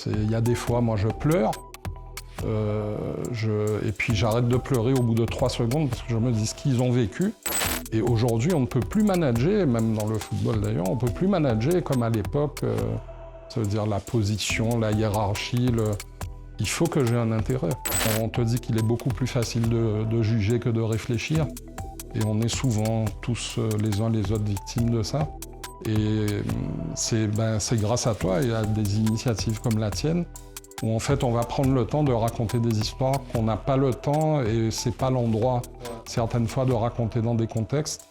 Il y a des fois, moi, je pleure. Et puis j'arrête de pleurer au bout de 3 secondes parce que je me dis ce qu'ils ont vécu. Et aujourd'hui, on ne peut plus manager, même dans le football d'ailleurs, on ne peut plus manager comme à l'époque, ça veut dire la position, la hiérarchie. Il faut que j'ai un intérêt. On te dit qu'il est beaucoup plus facile de juger que de réfléchir. Et on est souvent tous les uns les autres victimes de ça. Et c'est grâce à toi et à des initiatives comme la tienne où en fait on va prendre le temps de raconter des histoires qu'on n'a pas le temps et c'est pas l'endroit certaines fois de raconter dans des contextes.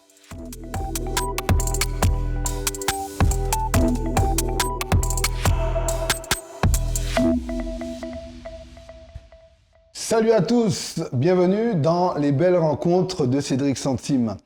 Salut à tous, bienvenue dans les belles rencontres de Cédric Centime.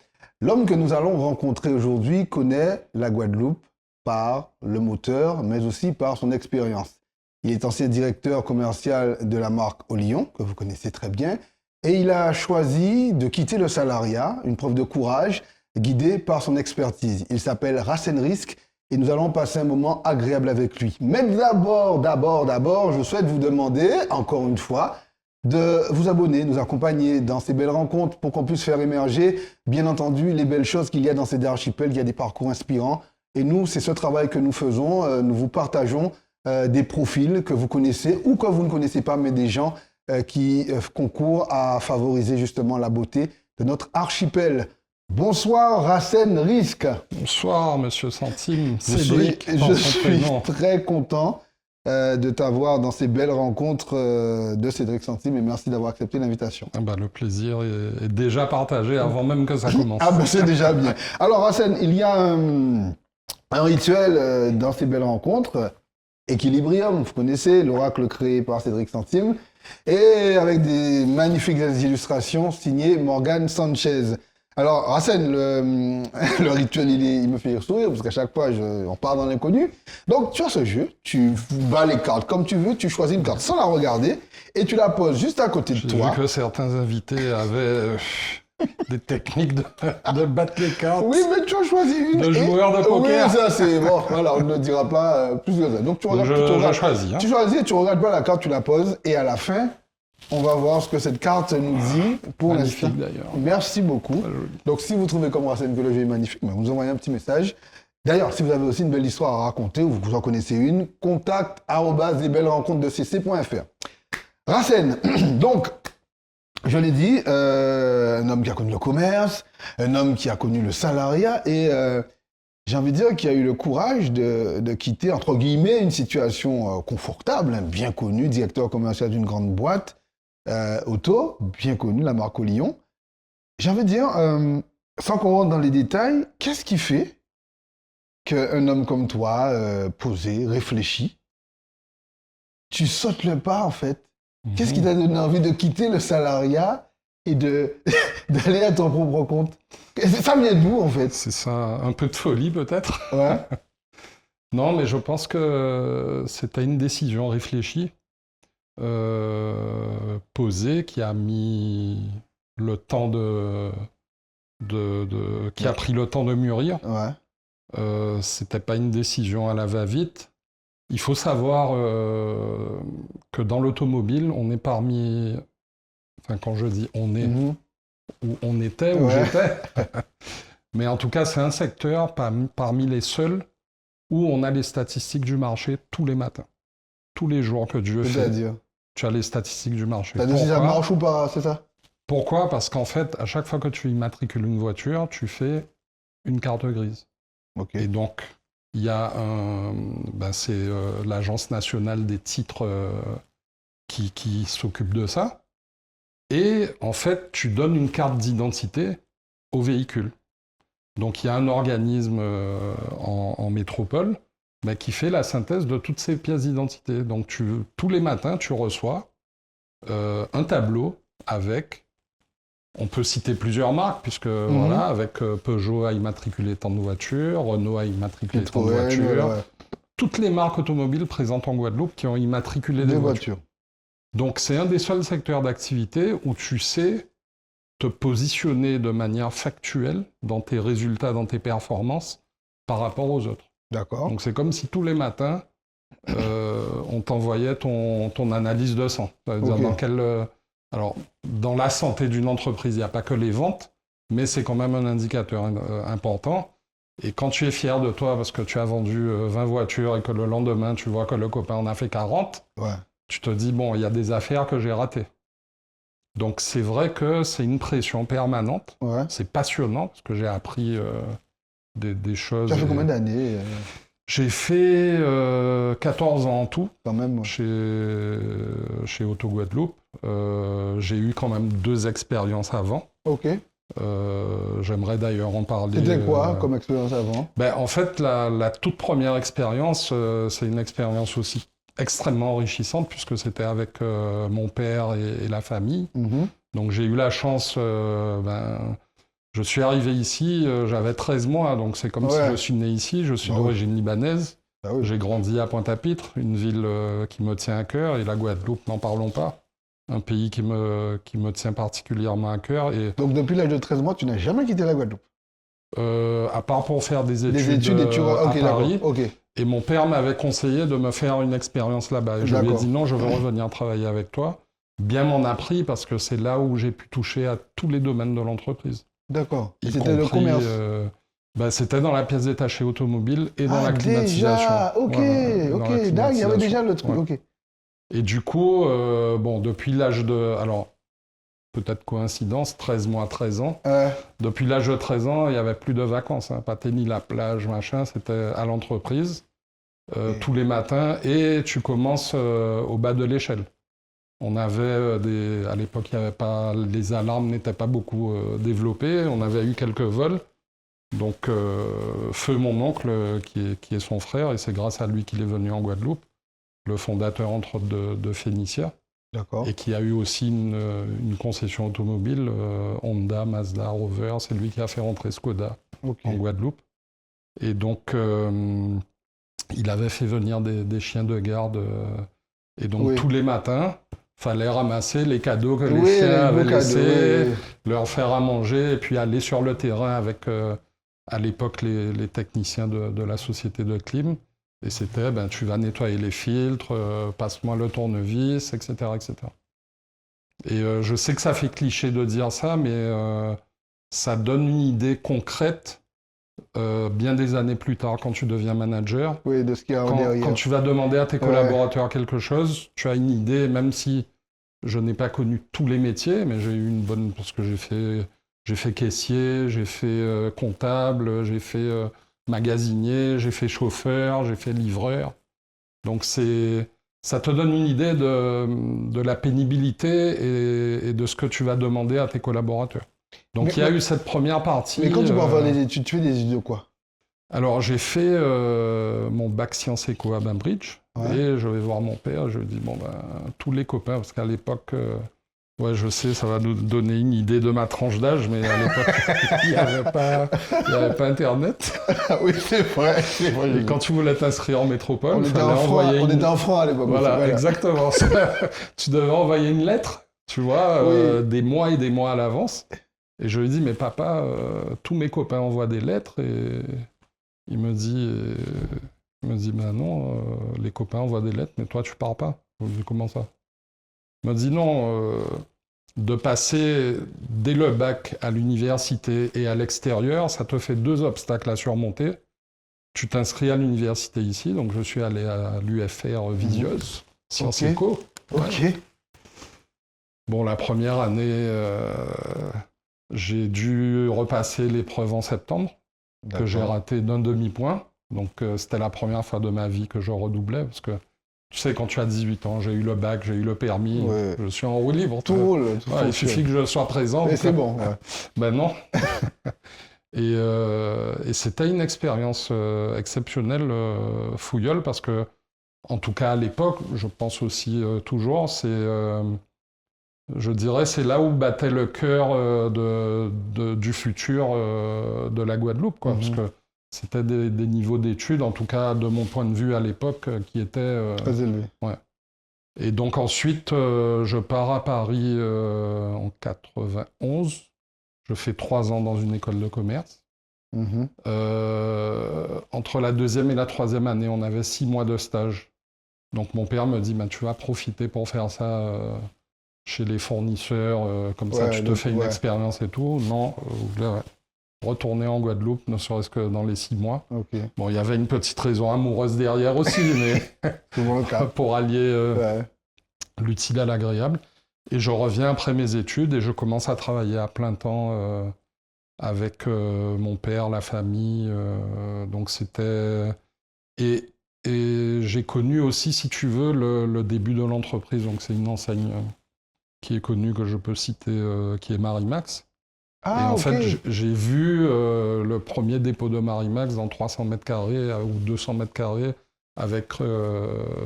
L'homme que nous allons rencontrer aujourd'hui connaît la Guadeloupe par le moteur, mais aussi par son expérience. Il est ancien directeur commercial de la marque Olion, que vous connaissez très bien, et il a choisi de quitter le salariat, une preuve de courage, guidé par son expertise. Il s'appelle Racine Risque et nous allons passer un moment agréable avec lui. Mais d'abord, je souhaite vous demander, encore une fois, de vous abonner, nous accompagner dans ces belles rencontres pour qu'on puisse faire émerger, bien entendu, les belles choses qu'il y a dans ces deux archipels. Il y a des parcours inspirants. Et nous, c'est ce travail que nous faisons. Nous vous partageons des profils que vous connaissez ou que vous ne connaissez pas, mais des gens qui concourent à favoriser justement la beauté de notre archipel. Bonsoir, Racine Risque. Bonsoir, monsieur Centime. Cédric, je suis très content de t'avoir dans ces belles rencontres de Cédric Centime et merci d'avoir accepté l'invitation. Le plaisir est déjà partagé avant même que ça commence. C'est déjà bien. Alors Racine, il y a un rituel dans ces belles rencontres, Équilibrium, vous connaissez, l'oracle créé par Cédric Centime, et avec des magnifiques illustrations signées Morgan Sanchez. Alors, Racine, le rituel, il me fait sourire, parce qu'à chaque fois, on part dans l'inconnu. Donc, tu as ce jeu, tu bats les cartes comme tu veux, tu choisis une carte sans la regarder, et tu la poses juste à côté de toi. J'ai vu que certains invités avaient des techniques de battre les cartes. Oui, mais tu as choisi une. De joueur de poker. Oui, ça c'est bon, voilà, on ne le dira pas plus que ça. Donc, tu choisis. Tu choisis, tu regardes pas la carte, tu la poses, et à la fin, on va voir ce que cette carte nous dit pour l'instant. Magnifique d'ailleurs. Merci beaucoup. Donc si vous trouvez comme Racine que le jeu est magnifique, vous nous envoyez un petit message. D'ailleurs, si vous avez aussi une belle histoire à raconter ou vous en connaissez une, contact@lesbellesrencontresdecc.fr. Racine, donc, je l'ai dit, un homme qui a connu le commerce, un homme qui a connu le salariat et j'ai envie de dire qu'il a eu le courage de quitter, entre guillemets, une situation confortable, bien connue, directeur commercial d'une grande boîte, auto, bien connue, la marque Olion. J'ai envie de dire, sans qu'on rentre dans les détails, qu'est-ce qui fait qu'un homme comme toi, posé, réfléchi, tu sautes le pas en fait? Qu'est-ce qui t'a donné envie de quitter le salariat et d'aller à ton propre compte? Ça vient d'où en fait? C'est ça, un peu de folie peut-être. Ouais. Non, mais je pense que c'était une décision réfléchie. Posé, qui a mis le temps qui a pris le temps de mûrir. Ouais. C'était pas une décision à la va-vite. Il faut savoir que dans l'automobile, on est parmi... Enfin, quand je dis on est, où on était, où j'étais. Mais en tout cas, c'est un secteur parmi les seuls où on a les statistiques du marché tous les matins. Tous les jours que Dieu fait. C'est-à-dire? Tu as les statistiques du marché. T'as dit si ça marche ou pas, c'est ça? Pourquoi? Parce qu'en fait, à chaque fois que tu immatricules une voiture, tu fais une carte grise. Okay. Et donc, il y a c'est l'Agence nationale des titres qui s'occupe de ça. Et en fait, tu donnes une carte d'identité au véhicule. Donc, il y a un organisme en métropole qui fait la synthèse de toutes ces pièces d'identité. Donc, tous les matins, tu reçois un tableau avec, on peut citer plusieurs marques, puisque voilà, avec Peugeot a immatriculé tant de voitures, Renault a immatriculé tant de voitures. Ouais. Toutes les marques automobiles présentes en Guadeloupe qui ont immatriculé des voitures. Donc, c'est un des seuls secteurs d'activité où tu sais te positionner de manière factuelle dans tes résultats, dans tes performances, par rapport aux autres. D'accord. Donc c'est comme si tous les matins, on on t'envoyait ton analyse de sang. Ça veut dire alors, dans la santé d'une entreprise, il n'y a pas que les ventes, mais c'est quand même un indicateur important. Et quand tu es fier de toi parce que tu as vendu 20 voitures et que le lendemain, tu vois que le copain en a fait 40, tu te dis, bon, il y a des affaires que j'ai ratées. Donc, c'est vrai que c'est une pression permanente. C'est passionnant parce que j'ai appris des choses. Tu as fait combien d'années J'ai fait 14 ans en tout, quand même, chez Auto Guadeloupe. J'ai eu quand même 2 expériences avant. Ok. J'aimerais d'ailleurs en parler. C'était quoi comme expérience avant? En fait, la toute première expérience, c'est une expérience aussi extrêmement enrichissante puisque c'était avec mon père et la famille. Donc j'ai eu la chance, je suis arrivé ici, j'avais 13 mois, donc c'est comme si je suis né ici, je suis d'origine libanaise. J'ai grandi à Pointe-à-Pitre, une ville qui me tient à cœur, et la Guadeloupe, n'en parlons pas. Un pays qui me tient particulièrement à cœur. Et, donc depuis l'âge de 13 mois, tu n'as jamais quitté la Guadeloupe? À part pour faire des études à Paris. Et mon père m'avait conseillé de me faire une expérience là-bas. Et je lui ai dit non, je veux revenir travailler avec toi. Bien m'en a pris parce que c'est là où j'ai pu toucher à tous les domaines de l'entreprise. D'accord. Et c'était le commerce? C'était dans la pièce détachée automobile et dans la climatisation. Déjà, ok. Là, il y avait déjà le truc, ok. Et du coup, depuis l'âge de... Alors, peut-être coïncidence, 13 mois, 13 ans. Depuis l'âge de 13 ans, il n'y avait plus de vacances. Pas ni la plage, machin, c'était à l'entreprise, tous les matins, et tu commences au bas de l'échelle. On avait à l'époque, il y avait pas... les alarmes n'étaient pas beaucoup développées, on avait eu quelques vols. Donc, Feu, mon oncle, qui est son frère, et c'est grâce à lui qu'il est venu en Guadeloupe, le fondateur, entre autres, de Phénicia. Et qui a eu aussi une concession automobile, Honda, Mazda, Rover. C'est lui qui a fait rentrer Skoda en Guadeloupe. Et donc, il avait fait venir des chiens de garde. Et donc, tous les matins, il fallait ramasser les cadeaux que les chiens avaient laissés, leur faire à manger, et puis aller sur le terrain avec, à l'époque, les techniciens de la société de clim. Et c'était, tu vas nettoyer les filtres, passe-moi le tournevis, etc., etc. Et je sais que ça fait cliché de dire ça, mais ça donne une idée concrète bien des années plus tard, quand tu deviens manager. Oui, de ce qu'il y a derrière. Quand tu vas demander à tes collaborateurs quelque chose, tu as une idée, même si je n'ai pas connu tous les métiers, mais j'ai eu une bonne... Parce que j'ai fait caissier, j'ai fait comptable, j'ai fait... magasinier, j'ai fait chauffeur, j'ai fait livreur. Donc ça te donne une idée de la pénibilité et de ce que tu vas demander à tes collaborateurs. Donc il y a eu cette première partie. Mais quand tu vas faire des études, tu fais des études de quoi? Alors j'ai fait mon bac sciences éco à Bainbridge, et je vais voir mon père, je lui dis, tous les copains, parce qu'à l'époque... je sais, ça va nous donner une idée de ma tranche d'âge, mais à l'époque, il n'y avait pas Internet. Oui, c'est vrai. Et quand tu voulais t'inscrire en métropole, on était en francs à l'époque. Voilà, exactement. Tu devais envoyer une lettre, tu vois, des mois et des mois à l'avance. Et je lui dis, mais papa, tous mes copains envoient des lettres, et il me dit, non, les copains envoient des lettres, mais toi, tu pars pas. Je lui dis, comment ça? Il m'a dit non, de passer dès le bac à l'université et à l'extérieur, ça te fait 2 obstacles à surmonter. Tu t'inscris à l'université ici, donc je suis allé à l'UFR Visieuse, Sciences Éco. Ok. Bon, la première année, j'ai dû repasser l'épreuve en septembre, que j'ai raté d'1 demi-point. Donc c'était la première fois de ma vie que je redoublais, parce que tu sais, quand tu as 18 ans, j'ai eu le bac, j'ai eu le permis, je suis en roue libre. Tout roule. Il suffit que je sois présent. Et c'est bon. Ben non. Et c'était une expérience exceptionnelle, Fouilleul, parce que, en tout cas à l'époque, je pense aussi toujours, je dirais, c'est là où battait le cœur du futur de la Guadeloupe, quoi, parce que c'était des niveaux d'études, en tout cas de mon point de vue à l'époque, qui étaient... très élevés. Ouais. Et donc ensuite, je pars à Paris en 91. Je fais 3 ans dans une école de commerce. Entre la 2e et la 3e année, on avait 6 mois de stage. Donc mon père me dit, bah, tu vas profiter pour faire ça chez les fournisseurs, comme ça tu te fais une expérience et tout. Non, je voulais retourner en Guadeloupe, ne serait-ce que dans les 6 mois. Okay. Bon, il y avait une petite raison amoureuse derrière aussi, mais pour allier l'utile à l'agréable. Et je reviens après mes études et je commence à travailler à plein temps avec mon père, la famille. Donc c'était... Et j'ai connu aussi, si tu veux, le début de l'entreprise. Donc c'est une enseigne qui est connue, que je peux citer, qui est Marimax. Ah, et en fait, j'ai vu le premier dépôt de Marimax dans 300 mètres carrés ou 200 mètres carrés avec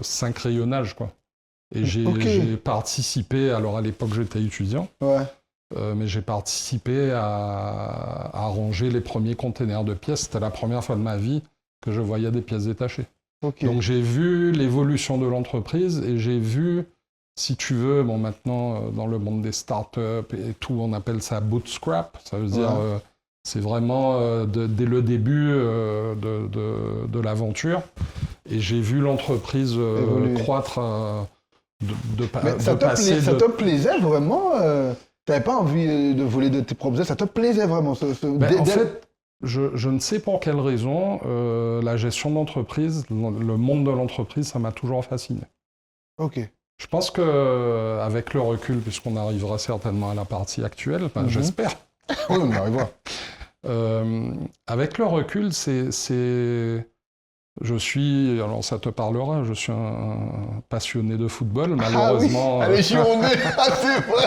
5 rayonnages, quoi. Et j'ai participé, alors à l'époque j'étais étudiant, mais j'ai participé à ranger les premiers containers de pièces. C'était la première fois de ma vie que je voyais des pièces détachées. Donc j'ai vu l'évolution de l'entreprise et j'ai vu, si tu veux, bon maintenant dans le monde des startups et tout, on appelle ça bootstrap, ça veut dire c'est vraiment dès le début de l'aventure. Et j'ai vu l'entreprise croître... ça te plaisait vraiment tu n'avais pas envie de voler de tes propres ailes, ça te plaisait vraiment en fait, je ne sais pour quelle raison, la gestion d'entreprise, le monde de l'entreprise, ça m'a toujours fasciné. Je pense qu'avec le recul, puisqu'on arrivera certainement à la partie actuelle, j'espère. Oui, on y arrivera. Avec le recul, je suis, alors ça te parlera, je suis un passionné de football, malheureusement... Ah oui, allez, Girondins, c'est vrai.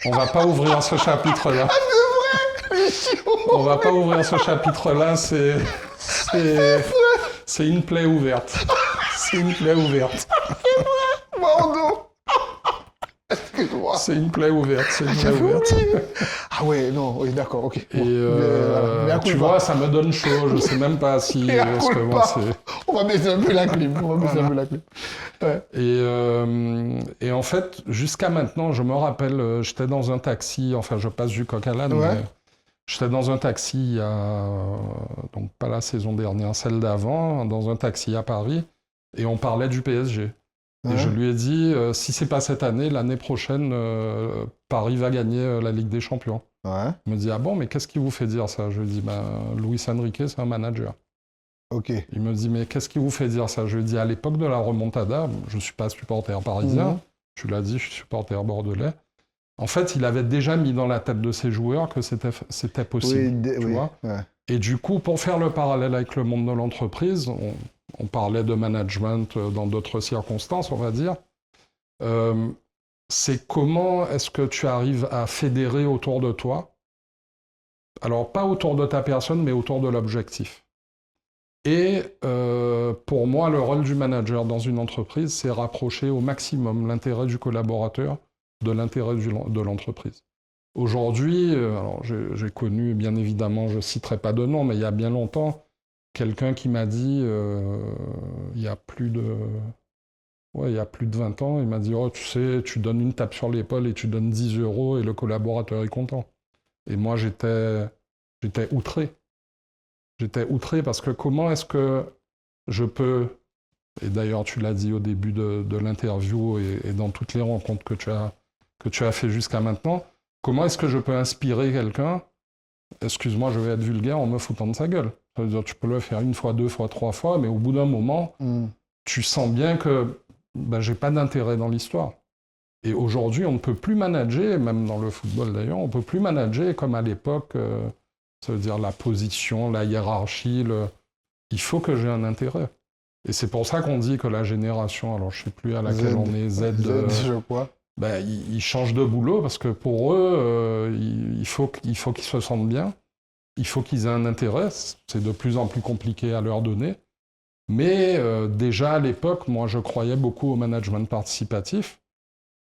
On va pas ouvrir ce chapitre-là. Ah, c'est vrai, les Girondins. On va pas ouvrir ce chapitre-là, c'est une plaie ouverte. C'est une plaie ouverte. C'est vrai, Bordeaux. Excuse-moi. C'est une plaie ouverte, c'est une plaie ouverte. Ah ouais, non, oui, d'accord, ok. Et tu vois, ça me donne chaud, je sais même pas si... On va baisser un peu la clim, Ouais. Et en fait, jusqu'à maintenant, je me rappelle, j'étais dans un taxi, enfin je passe du coq à l'âne, mais j'étais dans un taxi il y a, donc pas la saison dernière, celle d'avant, dans un taxi à Paris, et on parlait du PSG. Et je lui ai dit, si c'est pas cette année, l'année prochaine, Paris va gagner la Ligue des Champions. Il me dit, ah bon, mais qu'est-ce qui vous fait dire ça? Je lui ai dit, Luis Enrique, c'est un manager. Il me dit, mais qu'est-ce qui vous fait dire ça? Je lui ai dit, à l'époque de la remontada, je ne suis pas supporter parisien, tu l'as dit, je suis supporter bordelais. En fait, il avait déjà mis dans la tête de ses joueurs que c'était possible, tu vois. Et du coup, pour faire le parallèle avec le monde de l'entreprise, on parlait de management dans d'autres circonstances, on va dire. C'est comment est-ce que tu arrives à fédérer autour de toi, alors pas autour de ta personne, mais autour de l'objectif. Et pour moi, le rôle du manager dans une entreprise, c'est rapprocher au maximum l'intérêt du collaborateur de l'intérêt de l'entreprise. Aujourd'hui, alors j'ai connu, bien évidemment, je ne citerai pas de nom, mais il y a bien longtemps, quelqu'un qui m'a dit, il y a plus de 20 ans, il m'a dit, oh, tu sais, tu donnes une tape sur l'épaule et tu donnes 10 € et le collaborateur est content. Et moi, j'étais outré. J'étais outré parce que comment est-ce que je peux, et d'ailleurs tu l'as dit au début de l'interview et dans toutes les rencontres que tu as fait jusqu'à maintenant, comment est-ce que je peux inspirer quelqu'un, excuse-moi, je vais être vulgaire, en me foutant de sa gueule. Ça veut dire, tu peux le faire 1 fois, 2 fois, 3 fois, mais au bout d'un moment, tu sens bien que j'ai pas d'intérêt dans l'histoire. Et aujourd'hui, on ne peut plus manager, même dans le football d'ailleurs, on ne peut plus manager comme à l'époque, ça veut dire la position, la hiérarchie, il faut que j'ai un intérêt. Et c'est pour ça qu'on dit que la génération, alors je ne sais plus à laquelle on est, Z je crois. Ils changent de boulot parce que pour eux, il faut qu'ils se sentent bien. Il faut qu'ils aient un intérêt, c'est de plus en plus compliqué à leur donner. Mais déjà à l'époque, moi je croyais beaucoup au management participatif.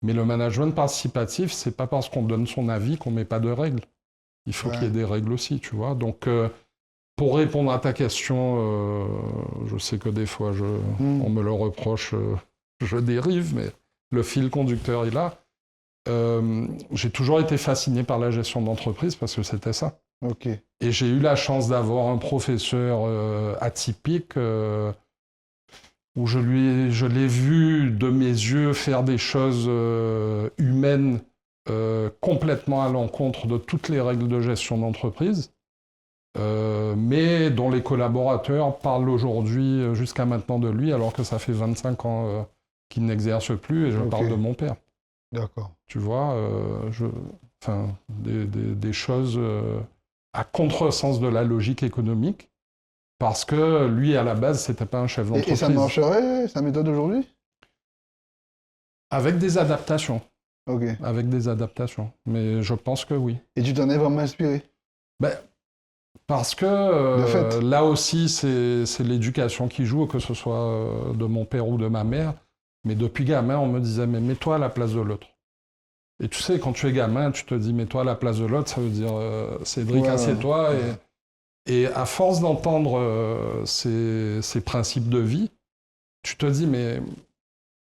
Mais le management participatif, c'est pas parce qu'on donne son avis qu'on met pas de règles. Il faut qu'il y ait des règles aussi, tu vois. Donc pour répondre à ta question, je sais que des fois on me le reproche, je dérive, mais le fil conducteur est là. J'ai toujours été fasciné par la gestion d'entreprise parce que c'était ça. Et j'ai eu la chance d'avoir un professeur atypique où je l'ai vu de mes yeux faire des choses humaines complètement à l'encontre de toutes les règles de gestion d'entreprise, mais dont les collaborateurs parlent aujourd'hui jusqu'à maintenant de lui, alors que ça fait 25 ans qu'il n'exerce plus, et je parle de mon père. D'accord. Tu vois, des choses à contresens de la logique économique, parce que lui, à la base, c'était pas un chef d'entreprise. Et ça marcherait, sa méthode aujourd'hui? Avec des adaptations. Ok. Avec des adaptations. Mais je pense que oui. Et tu t'en es vraiment inspiré? Ben, parce que là aussi, c'est l'éducation qui joue, que ce soit de mon père ou de ma mère. Mais depuis gamin, on me disait, mais mets-toi à la place de l'autre. Et tu sais, quand tu es gamin, tu te dis, mets-toi à la place de l'autre, ça veut dire, Cédric, assieds-toi. Et à force d'entendre ces principes de vie, tu te dis, mais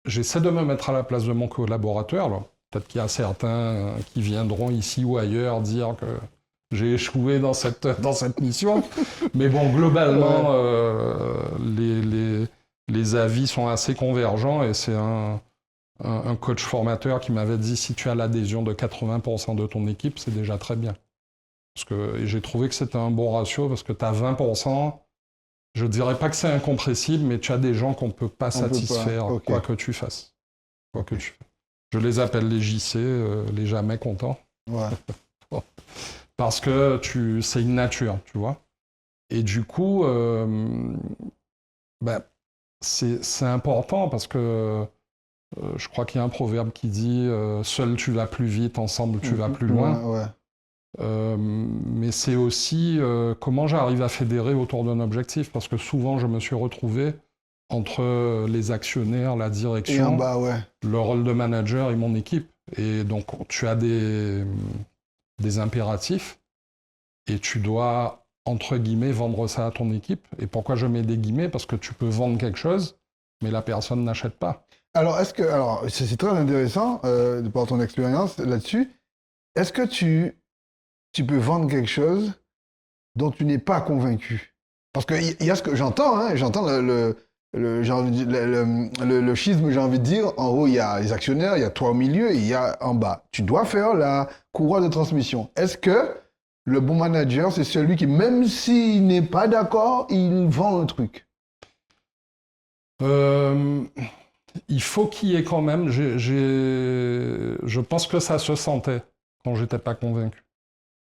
j'essaie de me mettre à la place de mon collaborateur. Peut-être qu'il y a certains qui viendront ici ou ailleurs dire que j'ai échoué dans cette mission. Mais bon, globalement, les avis sont assez convergents, et c'est un coach formateur qui m'avait dit, si tu as l'adhésion de 80% de ton équipe, c'est déjà très bien. Et j'ai trouvé que c'était un bon ratio, parce que tu as 20%, je ne dirais pas que c'est incompressible, mais tu as des gens qu'on ne peut pas satisfaire, quoi que tu fasses. Quoi que tu fasses. Je les appelle les JC, les jamais contents. Ouais. Parce que c'est une nature, tu vois. Et du coup, c'est important, parce que je crois qu'il y a un proverbe qui dit « Seul tu vas plus vite, ensemble tu vas plus loin ». Mais c'est aussi comment j'arrive à fédérer autour d'un objectif, parce que souvent je me suis retrouvé entre les actionnaires, la direction, le rôle de manager et mon équipe. Et donc tu as des impératifs, et tu dois, entre guillemets, vendre ça à ton équipe. Et pourquoi je mets des guillemets? Parce que tu peux vendre quelque chose, mais la personne n'achète pas. Alors, c'est très intéressant par ton expérience là-dessus. Est-ce que tu peux vendre quelque chose dont tu n'es pas convaincu? Parce qu'il y a ce que j'entends, hein, j'entends le schisme, j'ai envie de dire. En haut, il y a les actionnaires, il y a toi au milieu, et il y a en bas. Tu dois faire la courroie de transmission. Est-ce que le bon manager, c'est celui qui, même s'il n'est pas d'accord, il vend un truc? Il faut qu'il y ait quand même... Je pense que ça se sentait quand j'étais pas convaincu.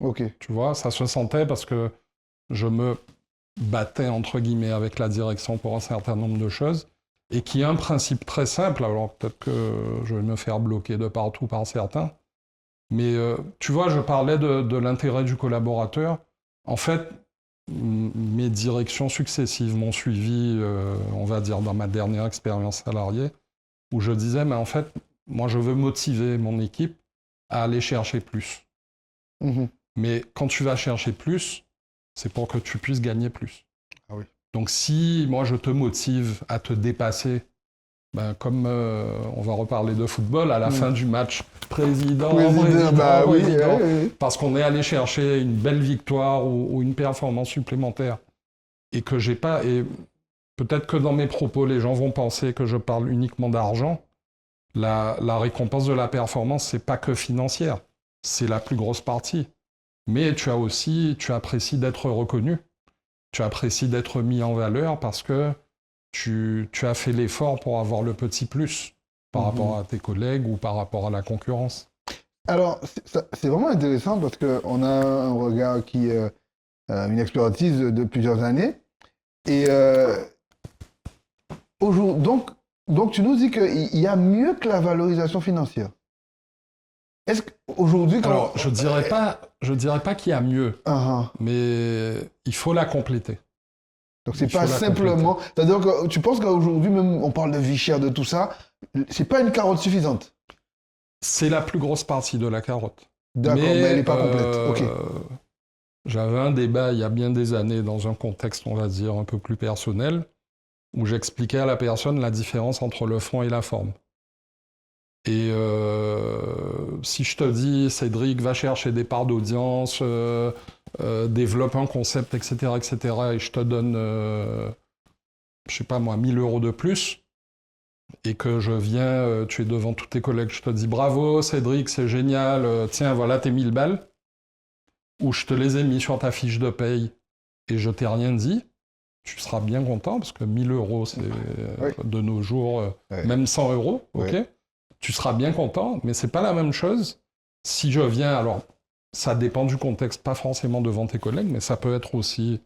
Ok. Tu vois, ça se sentait, parce que je me battais, entre guillemets, avec la direction pour un certain nombre de choses, et qui a un principe très simple. Alors peut-être que je vais me faire bloquer de partout par certains, mais tu vois, je parlais de l'intérêt du collaborateur. En fait, mes directions successives m'ont suivi, on va dire, dans ma dernière expérience salariée, où je disais, mais en fait, moi je veux motiver mon équipe à aller chercher plus. Mmh. Mais quand tu vas chercher plus, c'est pour que tu puisses gagner plus. Ah oui. Donc si moi je te motive à te dépasser, comme on va reparler de football, à la fin du match, président, parce qu'on est allé chercher une belle victoire ou une performance supplémentaire, et que j'ai pas... Et peut-être que dans mes propos, les gens vont penser que je parle uniquement d'argent. La récompense de la performance, c'est pas que financière, c'est la plus grosse partie. Mais tu apprécies d'être reconnu, tu apprécies d'être mis en valeur, parce que tu as fait l'effort pour avoir le petit plus par rapport à tes collègues ou par rapport à la concurrence. Alors, c'est vraiment intéressant, parce qu'on a un regard qui est une expertise de plusieurs années. Et donc tu nous dis qu'il y a mieux que la valorisation financière. Est-ce qu'aujourd'hui... Alors, je dirais pas qu'il y a mieux, mais il faut la compléter. Donc c'est pas simplement... C'est-à-dire que tu penses qu'aujourd'hui, même on parle de vie chère, de tout ça, c'est pas une carotte suffisante? C'est la plus grosse partie de la carotte. D'accord, mais elle n'est pas complète. Ok. J'avais un débat il y a bien des années, dans un contexte, on va dire, un peu plus personnel, où j'expliquais à la personne la différence entre le fond et la forme. Et si je te dis, Cédric, va chercher des parts d'audience, développe un concept, etc., et je te donne, je sais pas moi, 1 000 € de plus, et que je viens, tu es devant tous tes collègues, je te dis bravo Cédric, c'est génial, tiens, voilà tes 1000 balles, ou je te les ai mis sur ta fiche de paye et je t'ai rien dit, tu seras bien content, parce que 1000 euros, c'est de nos jours, même 100 euros, ok, tu seras bien content, mais c'est pas la même chose si je viens, alors ça dépend du contexte, pas forcément devant tes collègues, mais ça peut être aussi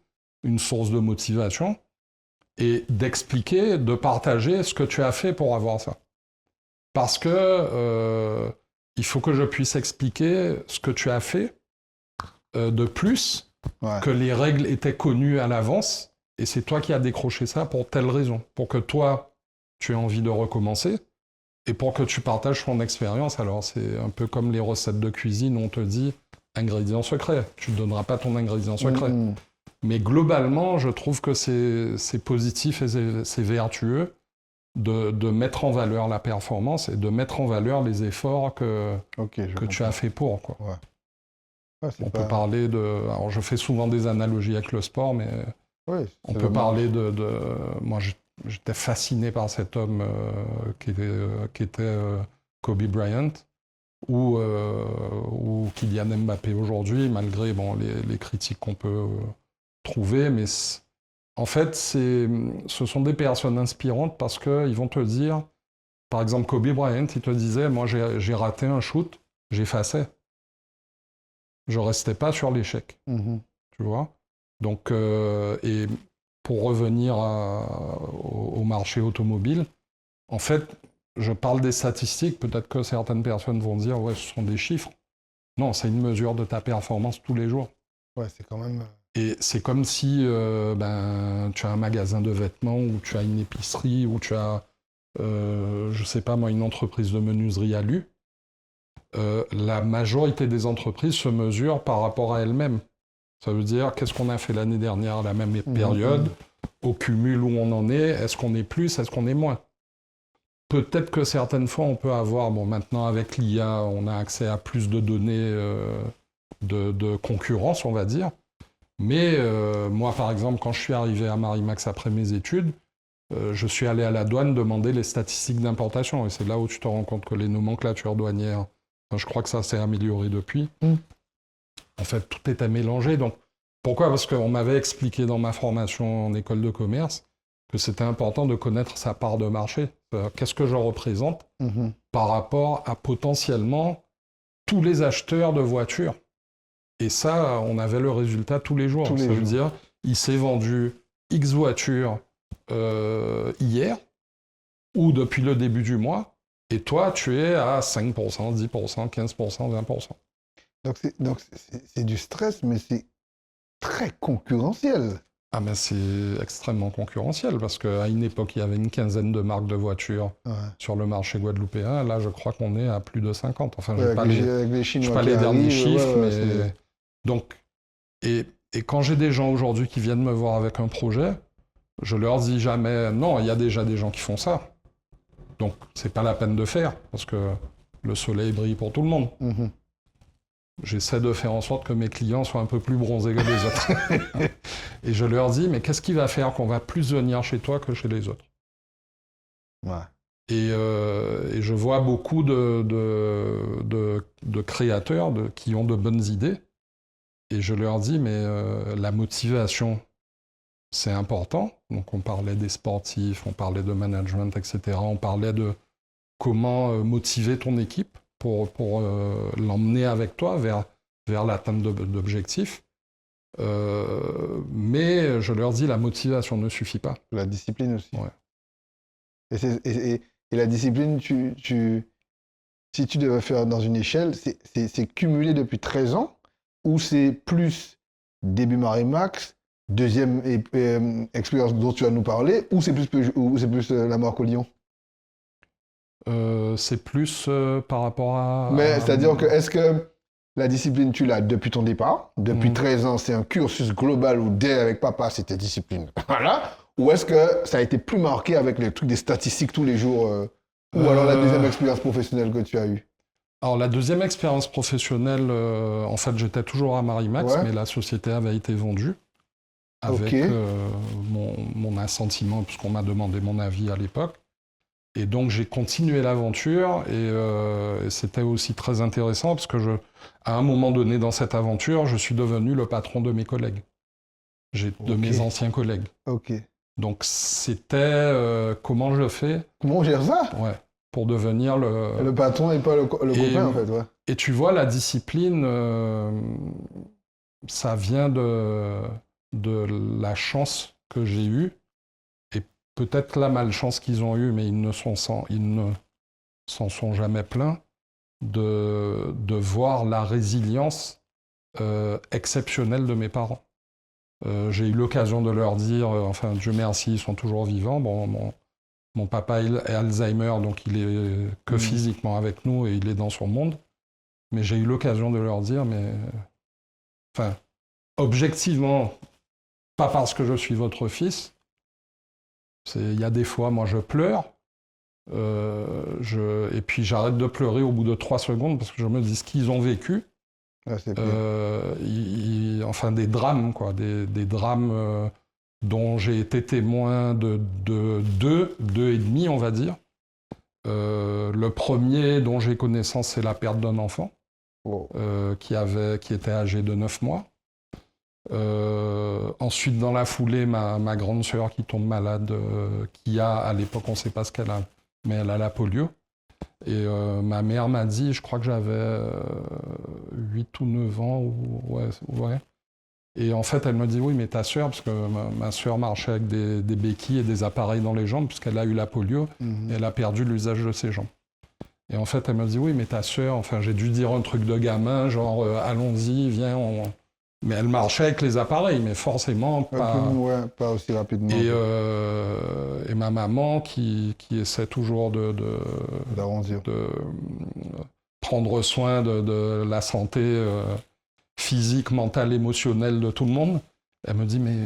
une source de motivation, et d'expliquer, de partager ce que tu as fait pour avoir ça. Parce que il faut que je puisse expliquer ce que tu as fait de plus, que les règles étaient connues à l'avance, et c'est toi qui as décroché ça pour telle raison. Pour que toi, tu aies envie de recommencer, et pour que tu partages ton expérience. Alors, c'est un peu comme les recettes de cuisine où on te dit ingrédient secret. Tu ne donneras pas ton ingrédient secret. Mais globalement, je trouve que c'est positif et c'est vertueux de mettre en valeur la performance et de mettre en valeur les efforts que tu as fait pour. Quoi. On peut parler de... Alors, je fais souvent des analogies avec le sport, mais on peut parler de... Moi, j'étais fasciné par cet homme qui était Kobe Bryant ou Kylian Mbappé aujourd'hui, malgré les critiques qu'on peut trouver. Mais en fait, ce sont des personnes inspirantes parce qu'ils vont te dire... Par exemple, Kobe Bryant, il te disait, moi j'ai raté un shoot, j'effaçais. Je restais pas sur l'échec, tu vois. Donc, et pour revenir au marché automobile, en fait, je parle des statistiques, peut-être que certaines personnes vont dire, ouais, ce sont des chiffres. Non, c'est une mesure de ta performance tous les jours. Ouais, c'est quand même... Et c'est comme si tu as un magasin de vêtements, ou tu as une épicerie, ou tu as, je sais pas moi, une entreprise de menuiserie à Lu. La majorité des entreprises se mesurent par rapport à elles-mêmes. Ça veut dire, qu'est-ce qu'on a fait l'année dernière à la même période, au cumul où on en est, est-ce qu'on est plus, est-ce qu'on est moins? Peut-être que certaines fois, on peut avoir, maintenant avec l'IA, on a accès à plus de données de concurrence, on va dire. Mais moi, par exemple, quand je suis arrivé à Marimax après mes études, je suis allé à la douane demander les statistiques d'importation. Et c'est là où tu te rends compte que les nomenclatures douanières, je crois que ça s'est amélioré depuis. En fait, tout était mélangé. Donc, pourquoi? Parce qu'on m'avait expliqué dans ma formation en école de commerce que c'était important de connaître sa part de marché. Qu'est-ce que je représente par rapport à potentiellement tous les acheteurs de voitures. Et ça, on avait le résultat tous les jours. Ça veut dire, il s'est vendu X voitures hier ou depuis le début du mois, et toi, tu es à 5%, 10%, 15%, 20%. Donc c'est du stress, mais c'est très concurrentiel. Ah ben c'est extrêmement concurrentiel, parce qu'à une époque, il y avait une quinzaine de marques de voitures sur le marché guadeloupéen. Là, je crois qu'on est à plus de 50. Enfin, je n'ai pas les derniers chiffres, mais... Donc, et quand j'ai des gens aujourd'hui qui viennent me voir avec un projet, je leur dis jamais, non, il y a déjà des gens qui font ça. Donc, c'est pas la peine de faire, parce que le soleil brille pour tout le monde. J'essaie de faire en sorte que mes clients soient un peu plus bronzés que les autres. Et je leur dis, mais qu'est-ce qui va faire qu'on va plus venir chez toi que chez les autres? Et je vois beaucoup de créateurs qui ont de bonnes idées. Et je leur dis, mais la motivation, c'est important. Donc on parlait des sportifs, on parlait de management, etc. On parlait de comment motiver ton équipe pour l'emmener avec toi vers l'atteinte d'objectifs. Mais je leur dis, la motivation ne suffit pas. La discipline aussi. Ouais. Et la discipline, si tu devais faire dans une échelle, c'est cumulé depuis 13 ans, ou c'est plus début Marimax, deuxième expérience dont tu vas nous parler, ou c'est plus la marque au Lion? C'est plus par rapport à... Mais c'est-à-dire que, est-ce que la discipline, tu l'as depuis ton départ? Depuis 13 ans, c'est un cursus global où dès avec papa, c'était discipline. Voilà. Ou est-ce que ça a été plus marqué avec les trucs des statistiques tous les jours ou alors la deuxième expérience professionnelle que tu as eue? Alors, la deuxième expérience professionnelle, en fait, j'étais toujours à Marimax, mais la société avait été vendue avec mon assentiment, puisqu'on m'a demandé mon avis à l'époque. Et donc j'ai continué l'aventure et c'était aussi très intéressant parce que à un moment donné dans cette aventure, je suis devenu le patron de mes collègues, de mes anciens collègues. Ok. Donc c'était comment je fais Comment on gère ça? ouais, pour devenir Le patron et pas le copain, en fait, ouais. Et tu vois, la discipline, ça vient de la chance que j'ai eue et peut-être la malchance qu'ils ont eue, mais ils ne s'en sont jamais plaints de voir la résilience exceptionnelle de mes parents. J'ai eu l'occasion de leur dire, enfin Dieu merci, ils sont toujours vivants. Bon, mon papa est Alzheimer, donc il est que physiquement avec nous et il est dans son monde. Mais j'ai eu l'occasion de leur dire, mais enfin, objectivement, pas parce que je suis votre fils. Il y a des fois, moi, je pleure. Et puis j'arrête de pleurer au bout de 3 secondes parce que je me dis ce qu'ils ont vécu. Enfin, des drames, quoi. Des drames dont j'ai été témoin de deux et demi, on va dire. Le premier dont j'ai connaissance, c'est la perte d'un enfant qui était âgé de 9 mois. Ensuite, dans la foulée, ma grande sœur qui tombe malade, qui a, à l'époque, on ne sait pas ce qu'elle a, mais elle a la polio. Et ma mère m'a dit, je crois que j'avais 8 ou 9 ans, ouais. Et en fait, elle me dit, oui, mais ta sœur, parce que ma sœur marchait avec des béquilles et des appareils dans les jambes, puisqu'elle a eu la polio, et elle a perdu l'usage de ses jambes. Et en fait, elle me dit, oui, mais ta sœur, enfin, j'ai dû dire un truc de gamin, genre, allons-y, viens, Mais elle marchait avec les appareils, mais forcément pas... pas aussi rapidement. Et ma maman qui essaie toujours de prendre soin de la santé physique, mentale, émotionnelle de tout le monde, elle me dit, mais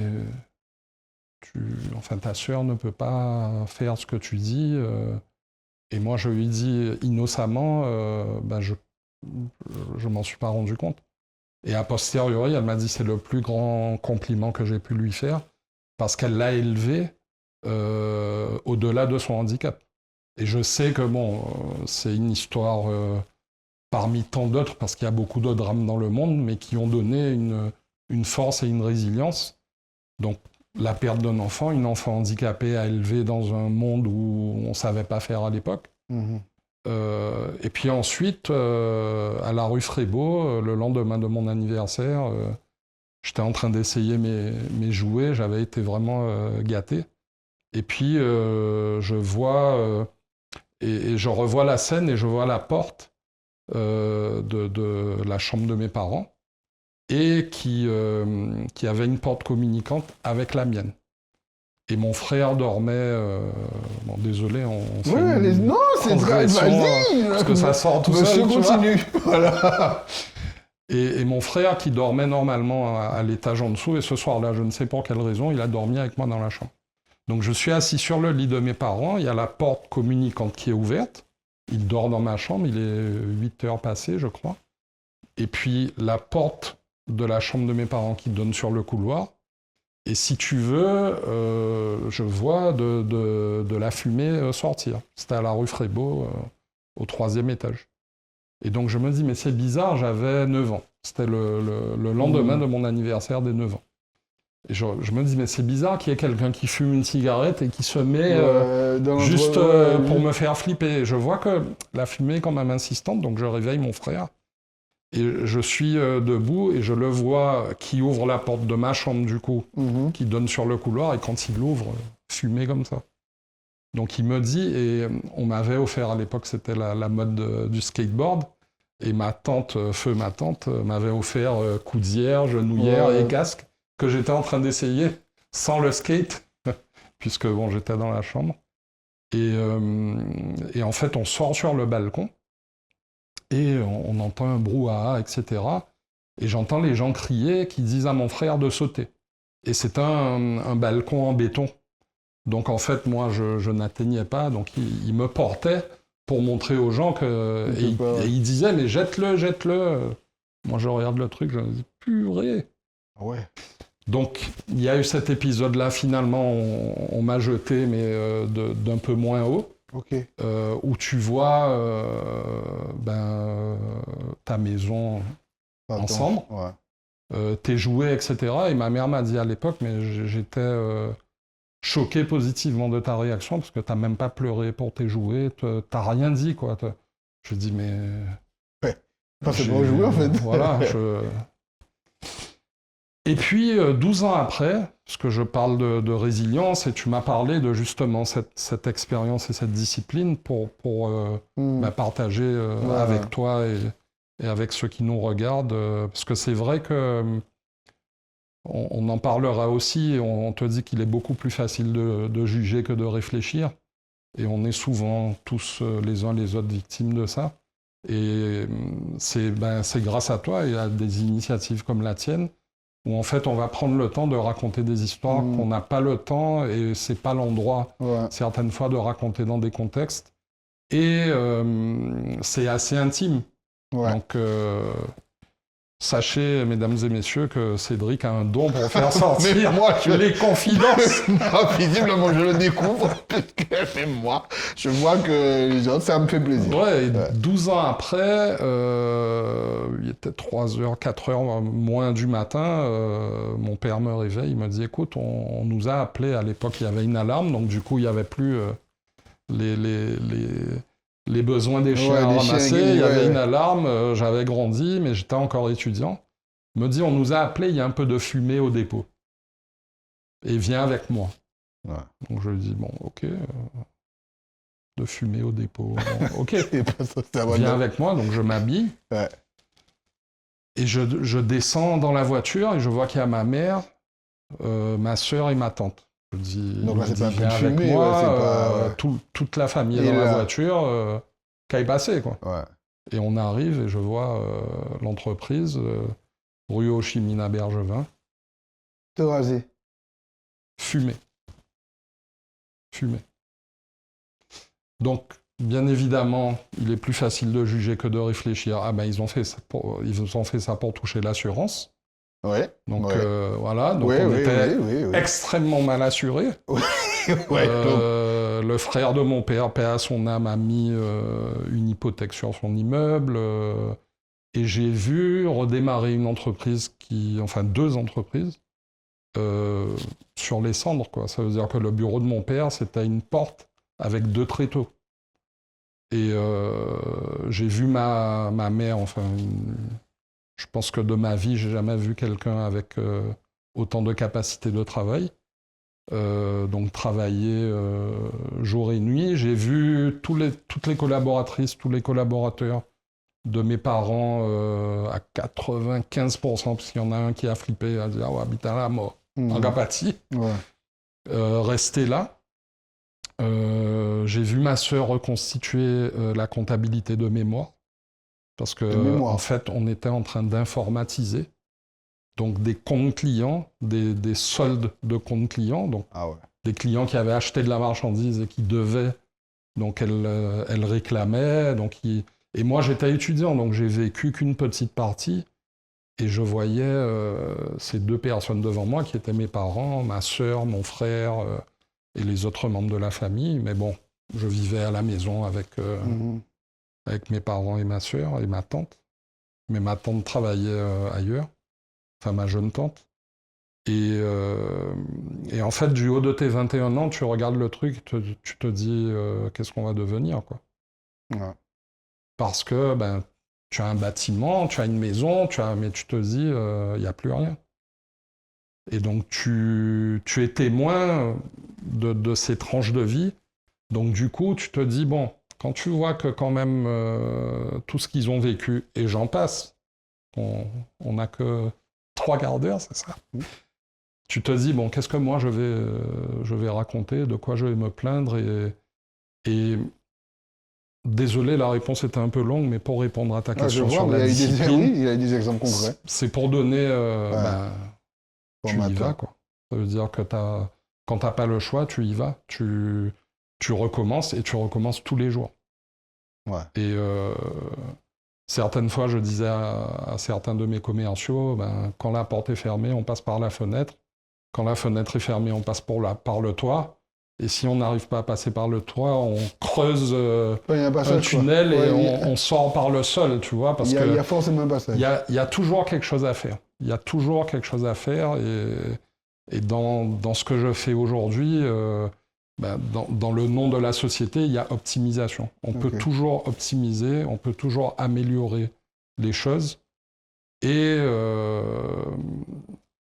ta sœur ne peut pas faire ce que tu dis. Et moi, je lui dis innocemment, je m'en suis pas rendu compte. Et a posteriori, elle m'a dit c'est le plus grand compliment que j'ai pu lui faire parce qu'elle l'a élevé au-delà de son handicap. Et je sais que c'est une histoire parmi tant d'autres parce qu'il y a beaucoup de drames dans le monde, mais qui ont donné une force et une résilience. Donc la perte d'un enfant, une enfant handicapée à élever dans un monde où on ne savait pas faire à l'époque. Et puis ensuite, à la rue Frébeau, le lendemain de mon anniversaire, j'étais en train d'essayer mes jouets, j'avais été vraiment gâté. Et puis je vois, et je revois la scène et je vois la porte de la chambre de mes parents et qui avait une porte communicante avec la mienne. Et mon frère dormait... désolé, on fait non, c'est très... Vas-y, parce que ça sort tout seul, continue. Voilà. Et mon frère, qui dormait normalement à l'étage en dessous, et ce soir-là, je ne sais pour quelle raison, il a dormi avec moi dans la chambre. Donc je suis assis sur le lit de mes parents, il y a la porte communicante qui est ouverte, il dort dans ma chambre, il est 8h passées, je crois. Et puis la porte de la chambre de mes parents qui donne sur le couloir, et si tu veux, je vois de la fumée sortir. C'était à la rue Frébeau, au 3e étage. Et donc je me dis, mais c'est bizarre, j'avais 9 ans. C'était le lendemain de mon anniversaire des 9 ans. Et je me dis, mais c'est bizarre qu'il y ait quelqu'un qui fume une cigarette et qui se met juste pour me faire flipper. Et je vois que la fumée est quand même insistante, donc je réveille mon frère. Et je suis debout et je le vois qui ouvre la porte de ma chambre, du coup, qui donne sur le couloir, et quand il l'ouvre, fumé comme ça. Donc il me dit, et on m'avait offert à l'époque, c'était la mode du skateboard, et ma tante m'avait offert coudière, genouillère et casque, que j'étais en train d'essayer sans le skate, puisque j'étais dans la chambre. Et en fait, on sort sur le balcon, et on entend un brouhaha, etc. Et j'entends les gens crier, qui disent à mon frère de sauter. Et c'est un balcon en béton. Donc en fait, moi, je n'atteignais pas, donc il me portait pour montrer aux gens que... Et il disait, mais jette-le, jette-le. Moi, je regarde le truc, je me dis, purée. Ouais. Donc, il y a eu cet épisode-là, finalement, on m'a jeté, mais d'un peu moins haut. Ok. où tu vois ta maison Attends. ensemble, tes jouets, etc. Et ma mère m'a dit à l'époque, mais j'étais choqué positivement de ta réaction, parce que t'as même pas pleuré pour tes jouets, t'as rien dit, quoi. Je dis, mais... Ouais. Enfin, c'est pas jouer, en fait. Voilà, Et puis, 12 ans après, parce que je parle de résilience, et tu m'as parlé de justement cette expérience et cette discipline pour partager avec toi et avec ceux qui nous regardent, parce que c'est vrai que on en parlera aussi, on te dit qu'il est beaucoup plus facile de juger que de réfléchir, et on est souvent tous les uns les autres victimes de ça. Et c'est grâce à toi et à des initiatives comme la tienne où en fait on va prendre le temps de raconter des histoires qu'on n'a pas le temps et c'est pas l'endroit certaines fois de raconter dans des contextes. Et c'est assez intime. Donc sachez, mesdames et messieurs, que Cédric a un don pour faire sortir les confidences. Non, visiblement, je le découvre. Même moi, je vois que les autres, ça me fait plaisir. Ouais, 12 ans après, il était 3h, 4h moins du matin, mon père me réveille, il me dit, écoute, on nous a appelés, à l'époque il y avait une alarme, donc du coup il n'y avait plus les besoins des chiens à ramasser, il y avait une alarme, j'avais grandi, mais j'étais encore étudiant. Il me dit, on nous a appelés, il y a un peu de fumée au dépôt. Et viens avec moi. Donc je lui dis, bon, ok, de fumée au dépôt, bon, ok, viens avec moi, donc je m'habille. Et je descends dans la voiture et je vois qu'il y a ma mère, ma sœur et ma tante. Je dis, donc là, c'est pas viens avec fumée, moi, toute la famille est dans la voiture, qu'à y passer, quoi. Et on arrive et je vois l'entreprise, rue Ho Chi Minh à Bergevin. Te raser. Fumée. Donc, bien évidemment, il est plus facile de juger que de réfléchir. Ah ben, ils ont fait ça pour toucher l'assurance. Donc voilà, donc on était extrêmement mal assurés. Le frère de mon père, paix à son âme, a mis une hypothèque sur son immeuble. Et j'ai vu redémarrer une entreprise deux entreprises sur les cendres, quoi. Ça veut dire que le bureau de mon père, c'était une porte avec 2 tréteaux. Et j'ai vu ma mère, je pense que de ma vie, j'ai jamais vu quelqu'un avec autant de capacité de travail. Donc travailler jour et nuit. J'ai vu toutes les collaboratrices, tous les collaborateurs de mes parents à 95%, parce qu'il y en a un qui a flippé, a dit « Ah ouais, putain, la mort, en Gapati ». Rester là. J'ai vu ma sœur reconstituer la comptabilité de mémoire, parce que en fait, on était en train d'informatiser donc des comptes clients, des soldes de comptes clients, donc des clients qui avaient acheté de la marchandise et qui devaient, donc elle réclamait, et moi j'étais étudiant, donc j'ai vécu qu'une petite partie, et je voyais ces 2 personnes devant moi qui étaient mes parents, ma sœur, mon frère et les autres membres de la famille, mais bon, je vivais à la maison avec mes parents et ma sœur et ma tante, mais ma tante travaillait ailleurs, enfin ma jeune tante. Et en fait, du haut de tes 21 ans, tu regardes le truc, tu te dis qu'est-ce qu'on va devenir, quoi. Parce que tu as un bâtiment, tu as une maison, mais tu te dis il n'y a plus rien. Et donc tu es témoin de ces tranches de vie. Donc du coup, tu te dis bon, quand tu vois que quand même tout ce qu'ils ont vécu, et j'en passe, on n'a que 3 quarts d'heure, c'est ça. Tu te dis bon, qu'est-ce que moi je vais raconter, de quoi je vais me plaindre, et désolé, la réponse était un peu longue, mais pour répondre à ta question sur la discipline, il y a des exemples concrets. c'est pour donner, tu y vas, quoi. Ça veut dire que quand t'as pas le choix, tu y vas, tu recommences, et tu recommences tous les jours. Et certaines fois, je disais à certains de mes commerciaux, quand la porte est fermée, on passe par la fenêtre. Quand la fenêtre est fermée, on passe par le toit. Et si on n'arrive pas à passer par le toit, on creuse Il y a un un passage, quoi. tunnel et Ouais, on sort par le sol, tu vois, parce il que y a forcément un passage. il y a toujours quelque chose à faire. Il y a toujours quelque chose à faire et dans ce que je fais aujourd'hui, dans le nom de la société, il y a optimisation. On peut toujours optimiser, on peut toujours améliorer les choses et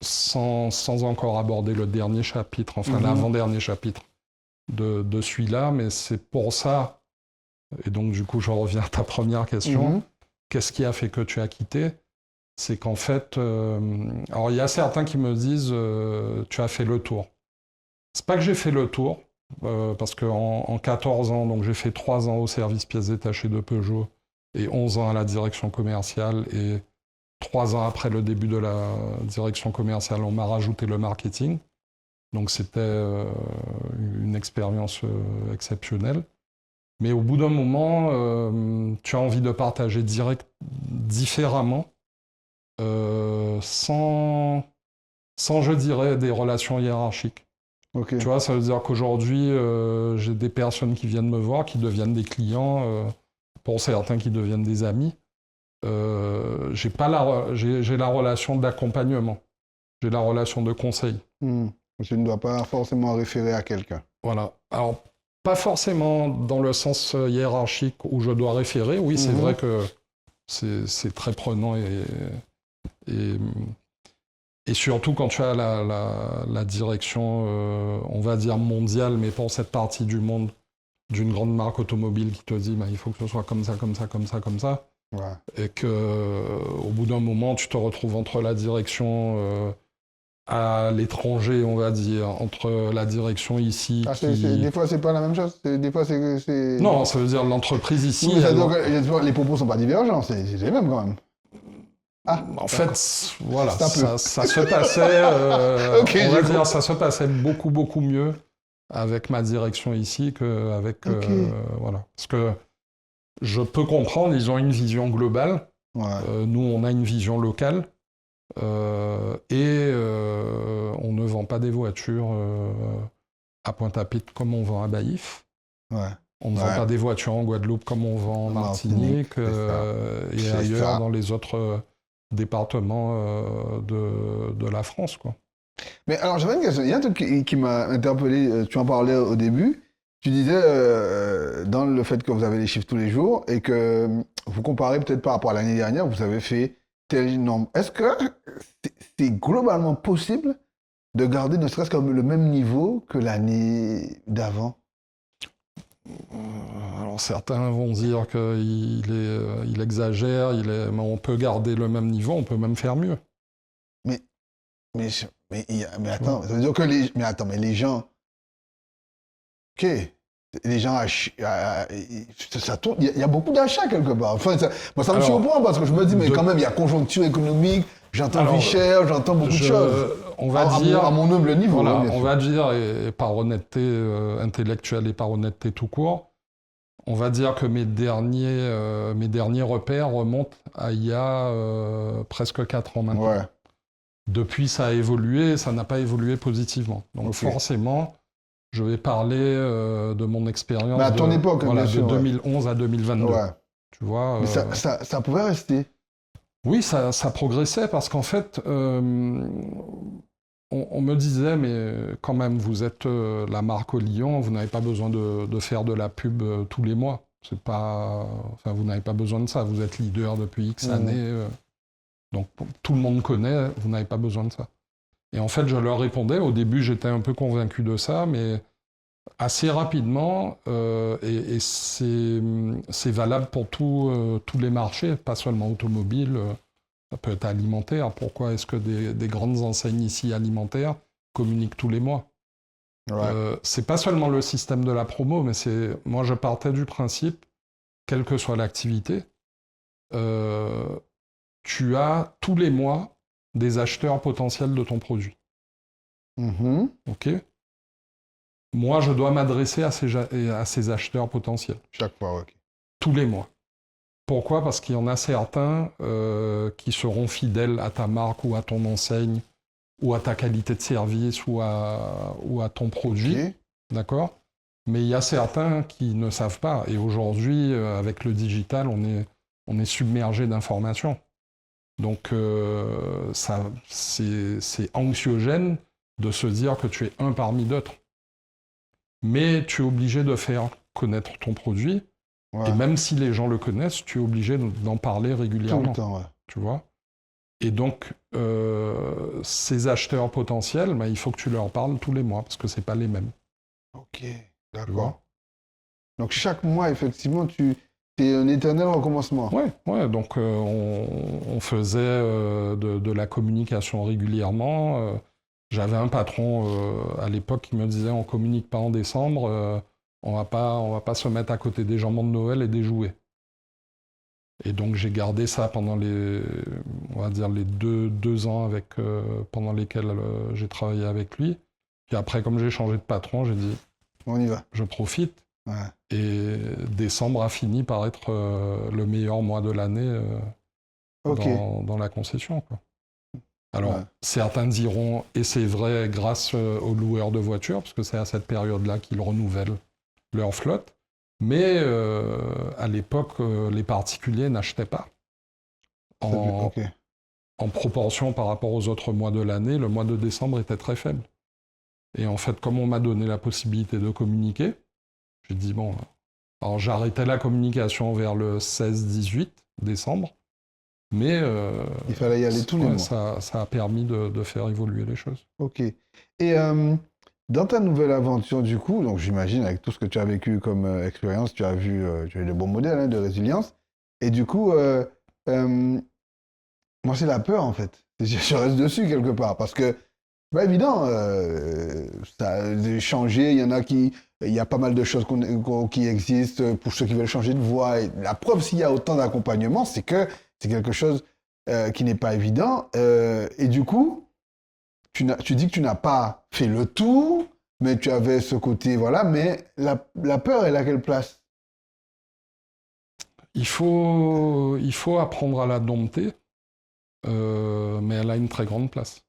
sans encore aborder le dernier chapitre, enfin l'avant-dernier chapitre de celui-là, mais c'est pour ça, et donc du coup je reviens à ta première question, qu'est-ce qui a fait que tu as quitté? C'est qu'en fait, alors il y a certains qui me disent tu as fait le tour. C'est pas que j'ai fait le tour, parce qu'en 14 ans, donc j'ai fait 3 ans au service pièces détachées de Peugeot et 11 ans à la direction commerciale et 3 ans après le début de la direction commerciale, on m'a rajouté le marketing. Donc c'était une expérience exceptionnelle. Mais au bout d'un moment, tu as envie de partager différemment, sans, je dirais, des relations hiérarchiques. Tu vois, ça veut dire qu'aujourd'hui, j'ai des personnes qui viennent me voir, qui deviennent des clients, pour certains qui deviennent des amis. J'ai la relation d'accompagnement, j'ai la relation de conseil. Tu ne dois pas forcément référer à quelqu'un. Voilà. Alors, pas forcément dans le sens hiérarchique où je dois référer. Oui, c'est vrai que c'est très prenant et surtout quand tu as la direction, on va dire mondiale, mais pour cette partie du monde, d'une grande marque automobile qui te dit il faut que ce soit comme ça, comme ça, comme ça, comme ça. Ouais. Et qu'au bout d'un moment, tu te retrouves entre la direction à l'étranger, on va dire, entre la direction ici... Des fois, c'est pas la même chose. Des fois, c'est... Non, ça veut dire l'entreprise ici... Oui, les propos sont pas divergents, c'est les mêmes quand même. En fait, voilà, ça se passait... on va dire, ça se passait beaucoup, beaucoup mieux avec ma direction ici qu'avec... voilà. Parce que je peux comprendre, ils ont une vision globale. Ouais. Nous, on a une vision locale. On ne vend pas des voitures à Pointe-à-Pitre comme on vend à Baïf. Ouais. On ne vend pas des voitures en Guadeloupe comme on vend en Martinique et ailleurs dans les autres départements de la France, quoi. Mais alors, j'avais une question. Il y a un truc qui m'a interpellé. Tu en parlais au début. Tu disais, dans le fait que vous avez les chiffres tous les jours et que vous comparez peut-être par rapport à l'année dernière, vous avez fait tel nombre. Est-ce que c'est globalement possible de garder ne serait-ce que le même niveau que l'année d'avant? Alors certains vont dire qu'il exagère, mais on peut garder le même niveau, on peut même faire mieux. Mais attends, ça veut dire que les gens... Ok, les gens ça tourne, il y a beaucoup d'achats quelque part. Enfin, ça me surprend parce que je me dis, mais quand même, il y a conjoncture économique, j'entends vie chère, j'entends beaucoup de choses. On va dire, à mon humble niveau. Voilà, on va dire, et par honnêteté intellectuelle et par honnêteté tout court, on va dire que mes derniers repères remontent à il y a presque 4 ans maintenant. Ouais. Depuis, ça a évolué, ça n'a pas évolué positivement. Donc forcément, je vais parler de mon expérience à ton époque, de 2011 à 2022. Ouais. Tu vois, mais ça pouvait rester. Oui, ça progressait parce qu'en fait, on me disait, mais quand même, vous êtes la marque au Lyon, vous n'avez pas besoin de faire de la pub tous les mois. C'est pas, enfin, vous n'avez pas besoin de ça. Vous êtes leader depuis X années. Donc tout le monde connaît, vous n'avez pas besoin de ça. Et en fait, je leur répondais, au début j'étais un peu convaincu de ça, mais assez rapidement, et c'est valable pour tous les marchés, pas seulement automobiles, ça peut être alimentaire. Pourquoi est-ce que des grandes enseignes ici alimentaires communiquent tous les mois? C'est pas seulement le système de la promo, mais moi je partais du principe, quelle que soit l'activité, tu as tous les mois des acheteurs potentiels de ton produit. OK? Moi, je dois m'adresser à ces acheteurs potentiels. Chaque fois, OK. Tous les mois. Pourquoi? Parce qu'il y en a certains qui seront fidèles à ta marque ou à ton enseigne ou à ta qualité de service ou à ton produit. Okay. d'accord? Mais il y a certains qui ne savent pas. Et aujourd'hui, avec le digital, on est submergé d'informations. Donc, c'est anxiogène de se dire que tu es un parmi d'autres. Mais tu es obligé de faire connaître ton produit. Ouais. Et même si les gens le connaissent, tu es obligé d'en parler Tout régulièrement. le temps, ouais. Tu vois? Et donc, ces acheteurs potentiels, bah, il faut que tu leur parles tous les mois, parce que ce n'est pas les mêmes. Ok, Tu d'accord. vois? Donc chaque mois, effectivement, c'est un éternel recommencement. Ouais, donc on faisait de la communication régulièrement. J'avais un patron à l'époque qui me disait on communique pas en décembre, on va pas se mettre à côté des jambons de Noël et des jouets. Et donc j'ai gardé ça pendant on va dire les deux ans pendant lesquels j'ai travaillé avec lui. Puis après, comme j'ai changé de patron, j'ai dit On y va. je profite. Ouais. Et décembre a fini par être le meilleur mois de l'année Ok. dans la concession, quoi. Alors, Ouais. certains diront, et c'est vrai grâce aux loueurs de voitures, parce que c'est à cette période-là qu'ils renouvellent leur flotte, mais à l'époque, les particuliers n'achetaient pas. Ok. En proportion par rapport aux autres mois de l'année, le mois de décembre était très faible. Et en fait, comme on m'a donné la possibilité de communiquer, j'ai dit, bon, alors j'arrêtais la communication vers le 16-18 décembre, mais Il fallait y aller tous les mois. ça a permis de faire évoluer les choses. Ok. Et dans ta nouvelle aventure, du coup, donc j'imagine avec tout ce que tu as vécu comme expérience, tu as eu des bons modèles hein, de résilience. Et du coup, moi, c'est la peur, en fait. Je reste dessus quelque part. Parce que, c'est pas évident, ça a changé. Il y a pas mal de choses qui existent pour ceux qui veulent changer de voie. Et la preuve, s'il y a autant d'accompagnement, c'est que c'est quelque chose qui n'est pas évident. Et du coup, tu dis que tu n'as pas fait le tour, mais tu avais ce côté, voilà. Mais la peur, elle a quelle place? Il faut apprendre à la dompter, mais elle a une très grande place.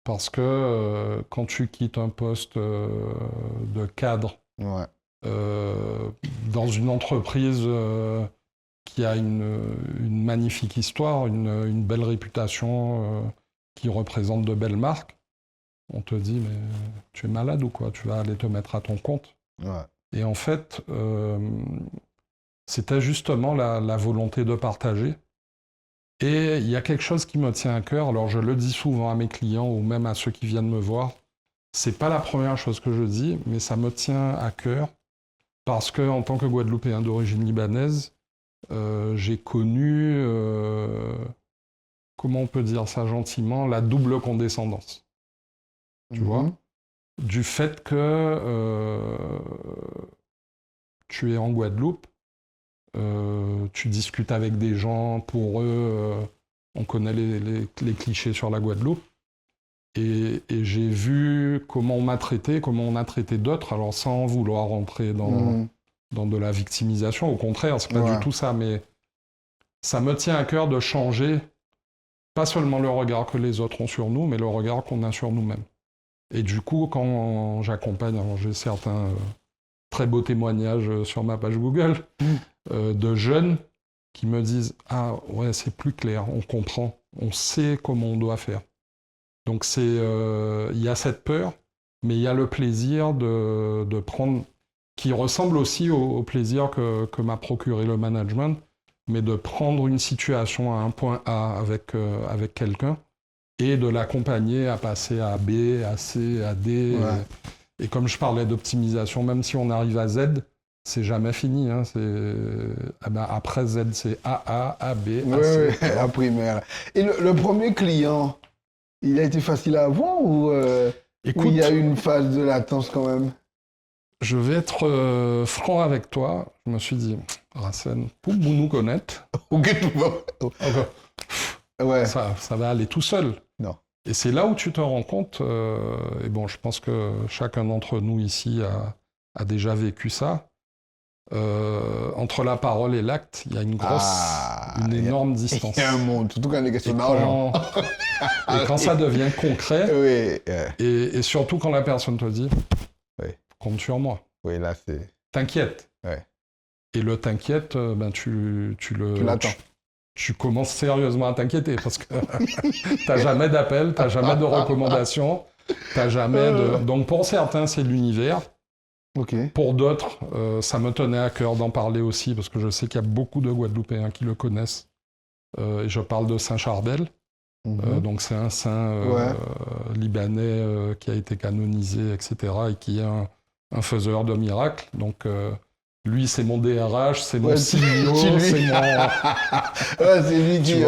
Parce que quand tu quittes un poste de cadre Ouais. dans une entreprise qui a une magnifique histoire, une belle réputation, qui représente de belles marques, on te dit, mais tu es malade ou quoi? Tu vas aller te mettre à ton compte. Ouais. Et en fait, c'était justement la volonté de partager. Et il y a quelque chose qui me tient à cœur, alors je le dis souvent à mes clients ou même à ceux qui viennent me voir, c'est pas la première chose que je dis, mais ça me tient à cœur parce que en tant que Guadeloupéen d'origine libanaise, j'ai connu, comment on peut dire ça gentiment, la double condescendance. Tu vois? Du fait que tu es en Guadeloupe, tu discutes avec des gens, pour eux, on connaît les clichés sur la Guadeloupe. Et j'ai vu comment on m'a traité, comment on a traité d'autres, alors sans vouloir rentrer dans de la victimisation, au contraire, c'est pas du tout ça, mais ça me tient à cœur de changer pas seulement le regard que les autres ont sur nous, mais le regard qu'on a sur nous-mêmes. Et du coup, quand j'accompagne, alors j'ai certains très beaux témoignages sur ma page Google, de jeunes qui me disent « Ah ouais, c'est plus clair, on comprend, on sait comment on doit faire ». Donc il y a cette peur, mais il y a le plaisir de prendre, qui ressemble aussi au plaisir que m'a procuré le management, mais de prendre une situation à un point A avec quelqu'un et de l'accompagner à passer à B, à C, à D. Ouais. Et comme je parlais d'optimisation, même si on arrive à Z, c'est jamais fini. Hein, après Z, c'est AA, AB, AC. Oui, la primaire. Et le premier client, il a été facile à avoir ou il y a eu une phase de latence quand même? Je vais être franc avec toi. Je me suis dit, Racine, pour nous connaître, ouais. ça va aller tout seul. Non. Et c'est là où tu te rends compte, et bon, je pense que chacun d'entre nous ici a déjà vécu ça, entre la parole et l'acte, il y a une énorme distance. Il y a un monde, surtout quand il y a des questions d'argent. Et quand ça devient concret, oui, et surtout quand la personne te dit, oui. compte sur moi. Oui, là, c'est... T'inquiète. Ouais. Et le t'inquiète, tu l'attends. Tu commences sérieusement à t'inquiéter parce que t'as jamais d'appel, t'as jamais de recommandations, t'as jamais de... Donc pour certains, c'est l'univers. Ok. Pour d'autres, ça me tenait à cœur d'en parler aussi parce que je sais qu'il y a beaucoup de Guadeloupéens qui le connaissent. Et je parle de Saint Chardel. Donc c'est un saint libanais qui a été canonisé, etc. et qui est un faiseur de miracles. Donc lui, c'est mon DRH, c'est mon CEO, c'est mon... ouais, c'est lui qui...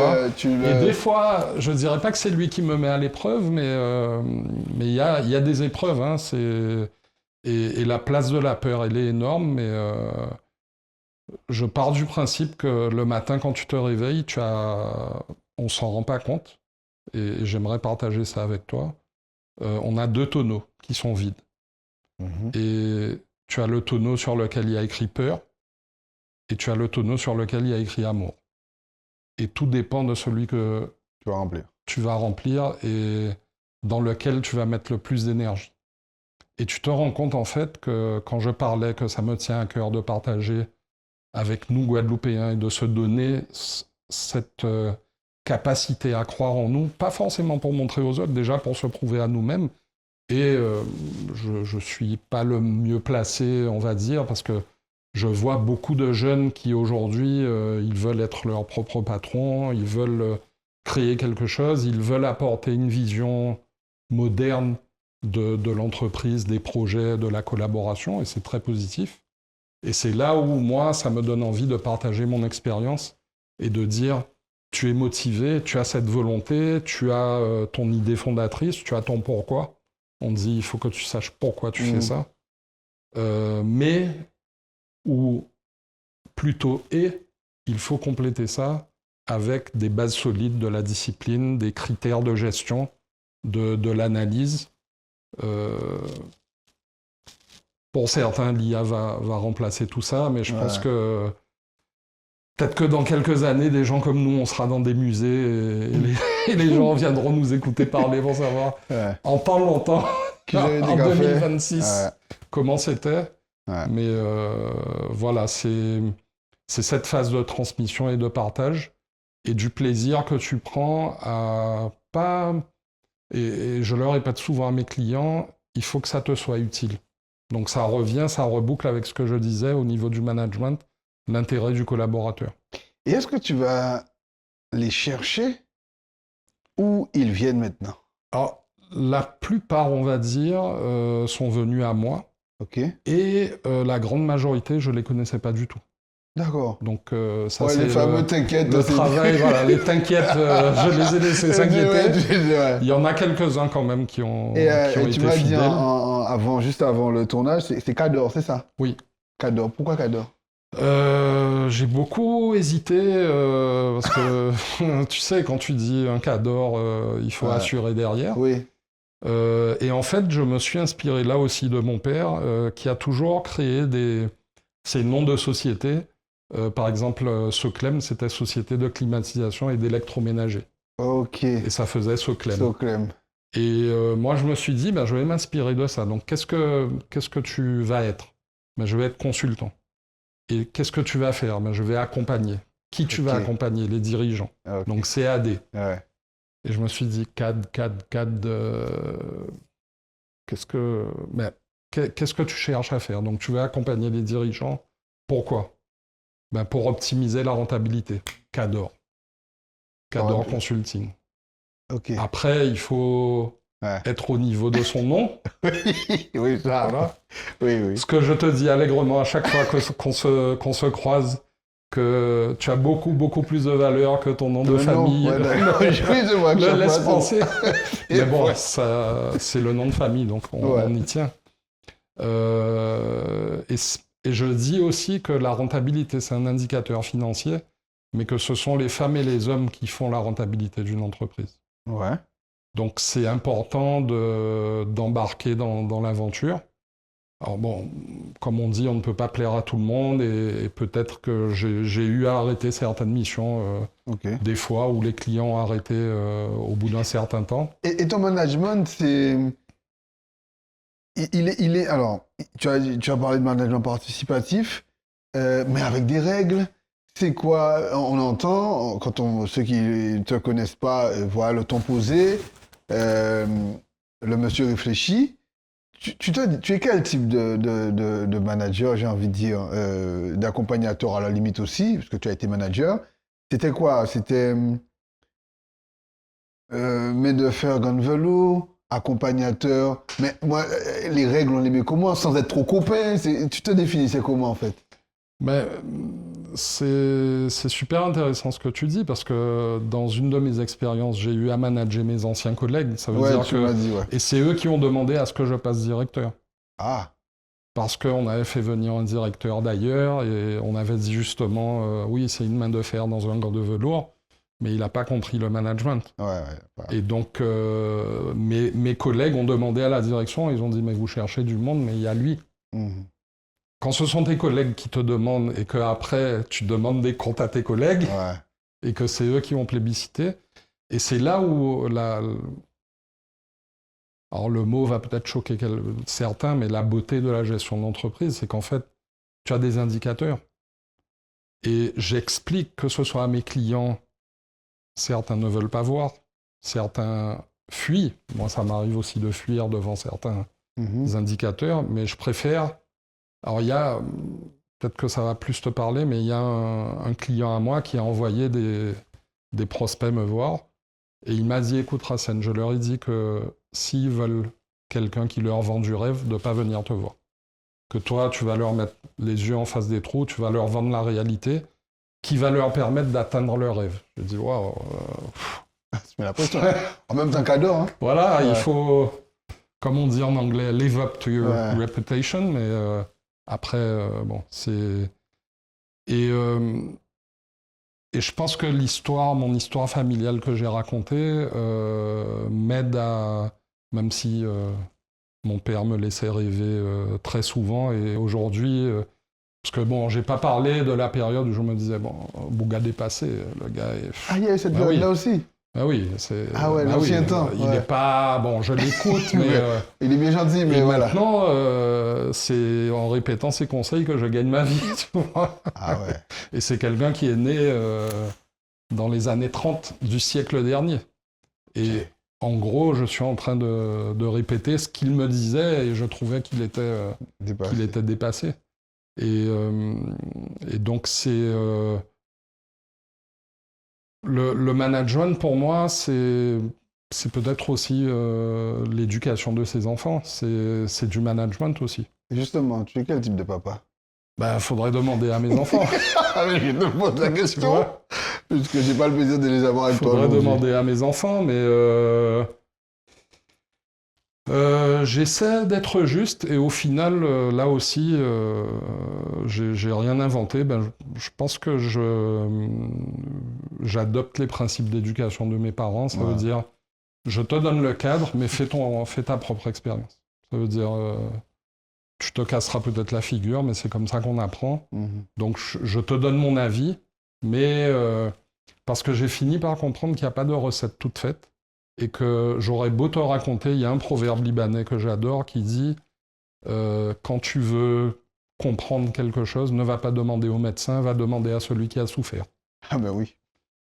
Et des fois, je ne dirais pas que c'est lui qui me met à l'épreuve, mais il y a des épreuves. Hein, et la place de la peur, elle est énorme, mais je pars du principe que le matin, quand tu te réveilles, on ne s'en rend pas compte. Et j'aimerais partager ça avec toi. On a 2 tonneaux qui sont vides. Et tu as le tonneau sur lequel il y a écrit peur, et tu as le tonneau sur lequel il y a écrit amour. Et tout dépend de celui que tu vas remplir et dans lequel tu vas mettre le plus d'énergie. Et tu te rends compte en fait que quand je parlais que ça me tient à cœur de partager avec nous Guadeloupéens et de se donner cette capacité à croire en nous, pas forcément pour montrer aux autres, déjà pour se prouver à nous-mêmes. Et je ne suis pas le mieux placé, on va dire, parce que je vois beaucoup de jeunes qui aujourd'hui, ils veulent être leur propre patron, ils veulent créer quelque chose, ils veulent apporter une vision moderne de l'entreprise, des projets, de la collaboration, et c'est très positif. Et c'est là où, moi, ça me donne envie de partager mon expérience et de dire, tu es motivé, tu as cette volonté, tu as ton idée fondatrice, tu as ton pourquoi. On dit, il faut que tu saches pourquoi tu fais ça. Mais, ou plutôt, il faut compléter ça avec des bases solides de la discipline, des critères de gestion, de l'analyse. Pour certains, l'IA va remplacer tout ça, mais je pense que peut-être que dans quelques années, des gens comme nous, on sera dans des musées et les gens viendront nous écouter parler pour savoir en temps longtemps, en 2026, comment c'était. Mais voilà, c'est cette phase de transmission et de partage et du plaisir que tu prends à pas... Et je le répète souvent à mes clients, il faut que ça te soit utile. Donc ça revient, ça reboucle avec ce que je disais au niveau du management, l'intérêt du collaborateur. Et est-ce que tu vas les chercher où ils viennent maintenant? Alors, la plupart, on va dire, sont venus à moi. Et la grande majorité, je ne les connaissais pas du tout. D'accord. Donc ça c'est les fameux t'inquiètes. Le travail, voilà, les t'inquiètes, je les ai laissés s'inquiéter. Il y en a quelques-uns quand même qui ont été tu m'as fidèles. Dit juste avant le tournage, c'est Cador, c'est ça? Oui. Cador, pourquoi Cador? J'ai beaucoup hésité parce que tu sais, quand tu dis un Cador, il faut assurer derrière. Oui. Et en fait, je me suis inspiré là aussi de mon père qui a toujours créé ces noms de sociétés. Par exemple, Soclem, c'était Société de climatisation et d'électroménager. Ok. Et ça faisait Soclem. Soclem. Et moi, je me suis dit, je vais m'inspirer de ça. Donc, qu'est-ce que tu vas être? Je vais être consultant. Et qu'est-ce que tu vas faire? Je vais accompagner. Qui tu vas accompagner? Les dirigeants. Donc, CAD. Ouais. Et je me suis dit, CAD, qu'est-ce que tu cherches à faire? Donc, tu vas accompagner les dirigeants. Pourquoi? Pour optimiser la rentabilité. Cador Consulting. Après, il faut être au niveau de son nom. Oui, ça. Voilà. Oui. Ce que je te dis allègrement à chaque fois qu'on se croise, que tu as beaucoup plus de valeur que ton nom de famille. Je laisse penser. Mais bon, ça, c'est le nom de famille, donc on y tient. Et je dis aussi que la rentabilité, c'est un indicateur financier, mais que ce sont les femmes et les hommes qui font la rentabilité d'une entreprise. Ouais. Donc c'est important d'embarquer dans l'aventure. Alors bon, comme on dit, on ne peut pas plaire à tout le monde, et peut-être que j'ai eu à arrêter certaines missions, des fois où les clients ont arrêté au bout d'un certain temps. Et ton management, Alors, tu as parlé de management participatif, mais avec des règles. C'est quoi? On entend, ceux qui ne te connaissent pas voient le ton posé, le monsieur réfléchit. Tu es quel type de manager, j'ai envie de dire, d'accompagnateur à la limite aussi, parce que tu as été manager. C'était quoi? C'était main de fer gant velours, accompagnateur. Mais moi, les règles, on les met comment? Sans être trop copain? Tu te définissais comment en fait? Mais c'est super intéressant ce que tu dis, parce que dans une de mes expériences, j'ai eu à manager mes anciens collègues. Ça veut dire tu m'as dit, ouais. Et c'est eux qui ont demandé à ce que je passe directeur. Ah, Parce qu'on avait fait venir un directeur d'ailleurs, et on avait dit justement, oui, c'est une main de fer dans un gant de velours, mais il n'a pas compris le management. ouais. Et donc, mes collègues ont demandé à la direction, ils ont dit, mais vous cherchez du monde, mais il y a lui. Mhm. Quand ce sont tes collègues qui te demandent, et qu'après, tu demandes des comptes à tes collègues, Ouais. et que c'est eux qui ont plébiscité, et c'est là où alors le mot va peut-être choquer certains, mais la beauté de la gestion d'entreprise, c'est qu'en fait, tu as des indicateurs. Et j'explique, que ce soit à mes clients, certains ne veulent pas voir, certains fuient. Moi, ça m'arrive aussi de fuir devant certains indicateurs, mais je préfère... Alors, il y a... Peut-être que ça va plus te parler, mais il y a un client à moi qui a envoyé des prospects me voir. Et il m'a dit, écoute Racine, je leur ai dit que s'ils veulent quelqu'un qui leur vend du rêve, de ne pas venir te voir. Que toi, tu vas leur mettre les yeux en face des trous, tu vas leur vendre la réalité, qui va leur permettre d'atteindre leur rêve. Je dis, waouh. Tu mets la pression. En même temps qu'adore. Hein. Voilà, il faut, comme on dit en anglais, live up to your reputation, mais après, bon, c'est... Et je pense que mon histoire familiale que j'ai racontée, m'aide à... Même si mon père me laissait rêver très souvent, et aujourd'hui... parce que bon, j'ai pas parlé de la période où je me disais, bon, Bouga dépassé, le gars est... Ah, il y a cette période-là aussi? Ah oui, c'est... Ah ouais, l'ancien temps. Il n'est pas... Bon, je l'écoute, mais... il est bien gentil, mais voilà. Maintenant, c'est en répétant ses conseils que je gagne ma vie, tu vois. Ah ouais. Et c'est quelqu'un qui est né dans les années 30 du siècle dernier. Et en gros, je suis en train de répéter ce qu'il me disait, et je trouvais qu'il était dépassé. Et donc, c'est... Le management, pour moi, c'est peut-être aussi l'éducation de ses enfants. C'est du management aussi. Justement, tu es quel type de papa? Faudrait demander à mes enfants. Je te pose la question, puisque j'ai pas le plaisir de les avoir avec toi. Faudrait demander à mes enfants, mais j'essaie d'être juste, et au final, là aussi, j'ai rien inventé. Je pense que j'adopte les principes d'éducation de mes parents. Ça veut dire, je te donne le cadre, mais fais ta propre expérience. Ça veut dire, tu te casseras peut-être la figure, mais c'est comme ça qu'on apprend. Donc, je te donne mon avis, mais parce que j'ai fini par comprendre qu'il n'y a pas de recette toute faite. Et que j'aurais beau te raconter, il y a un proverbe libanais que j'adore qui dit quand tu veux comprendre quelque chose, ne va pas demander au médecin, va demander à celui qui a souffert. Ah ben oui.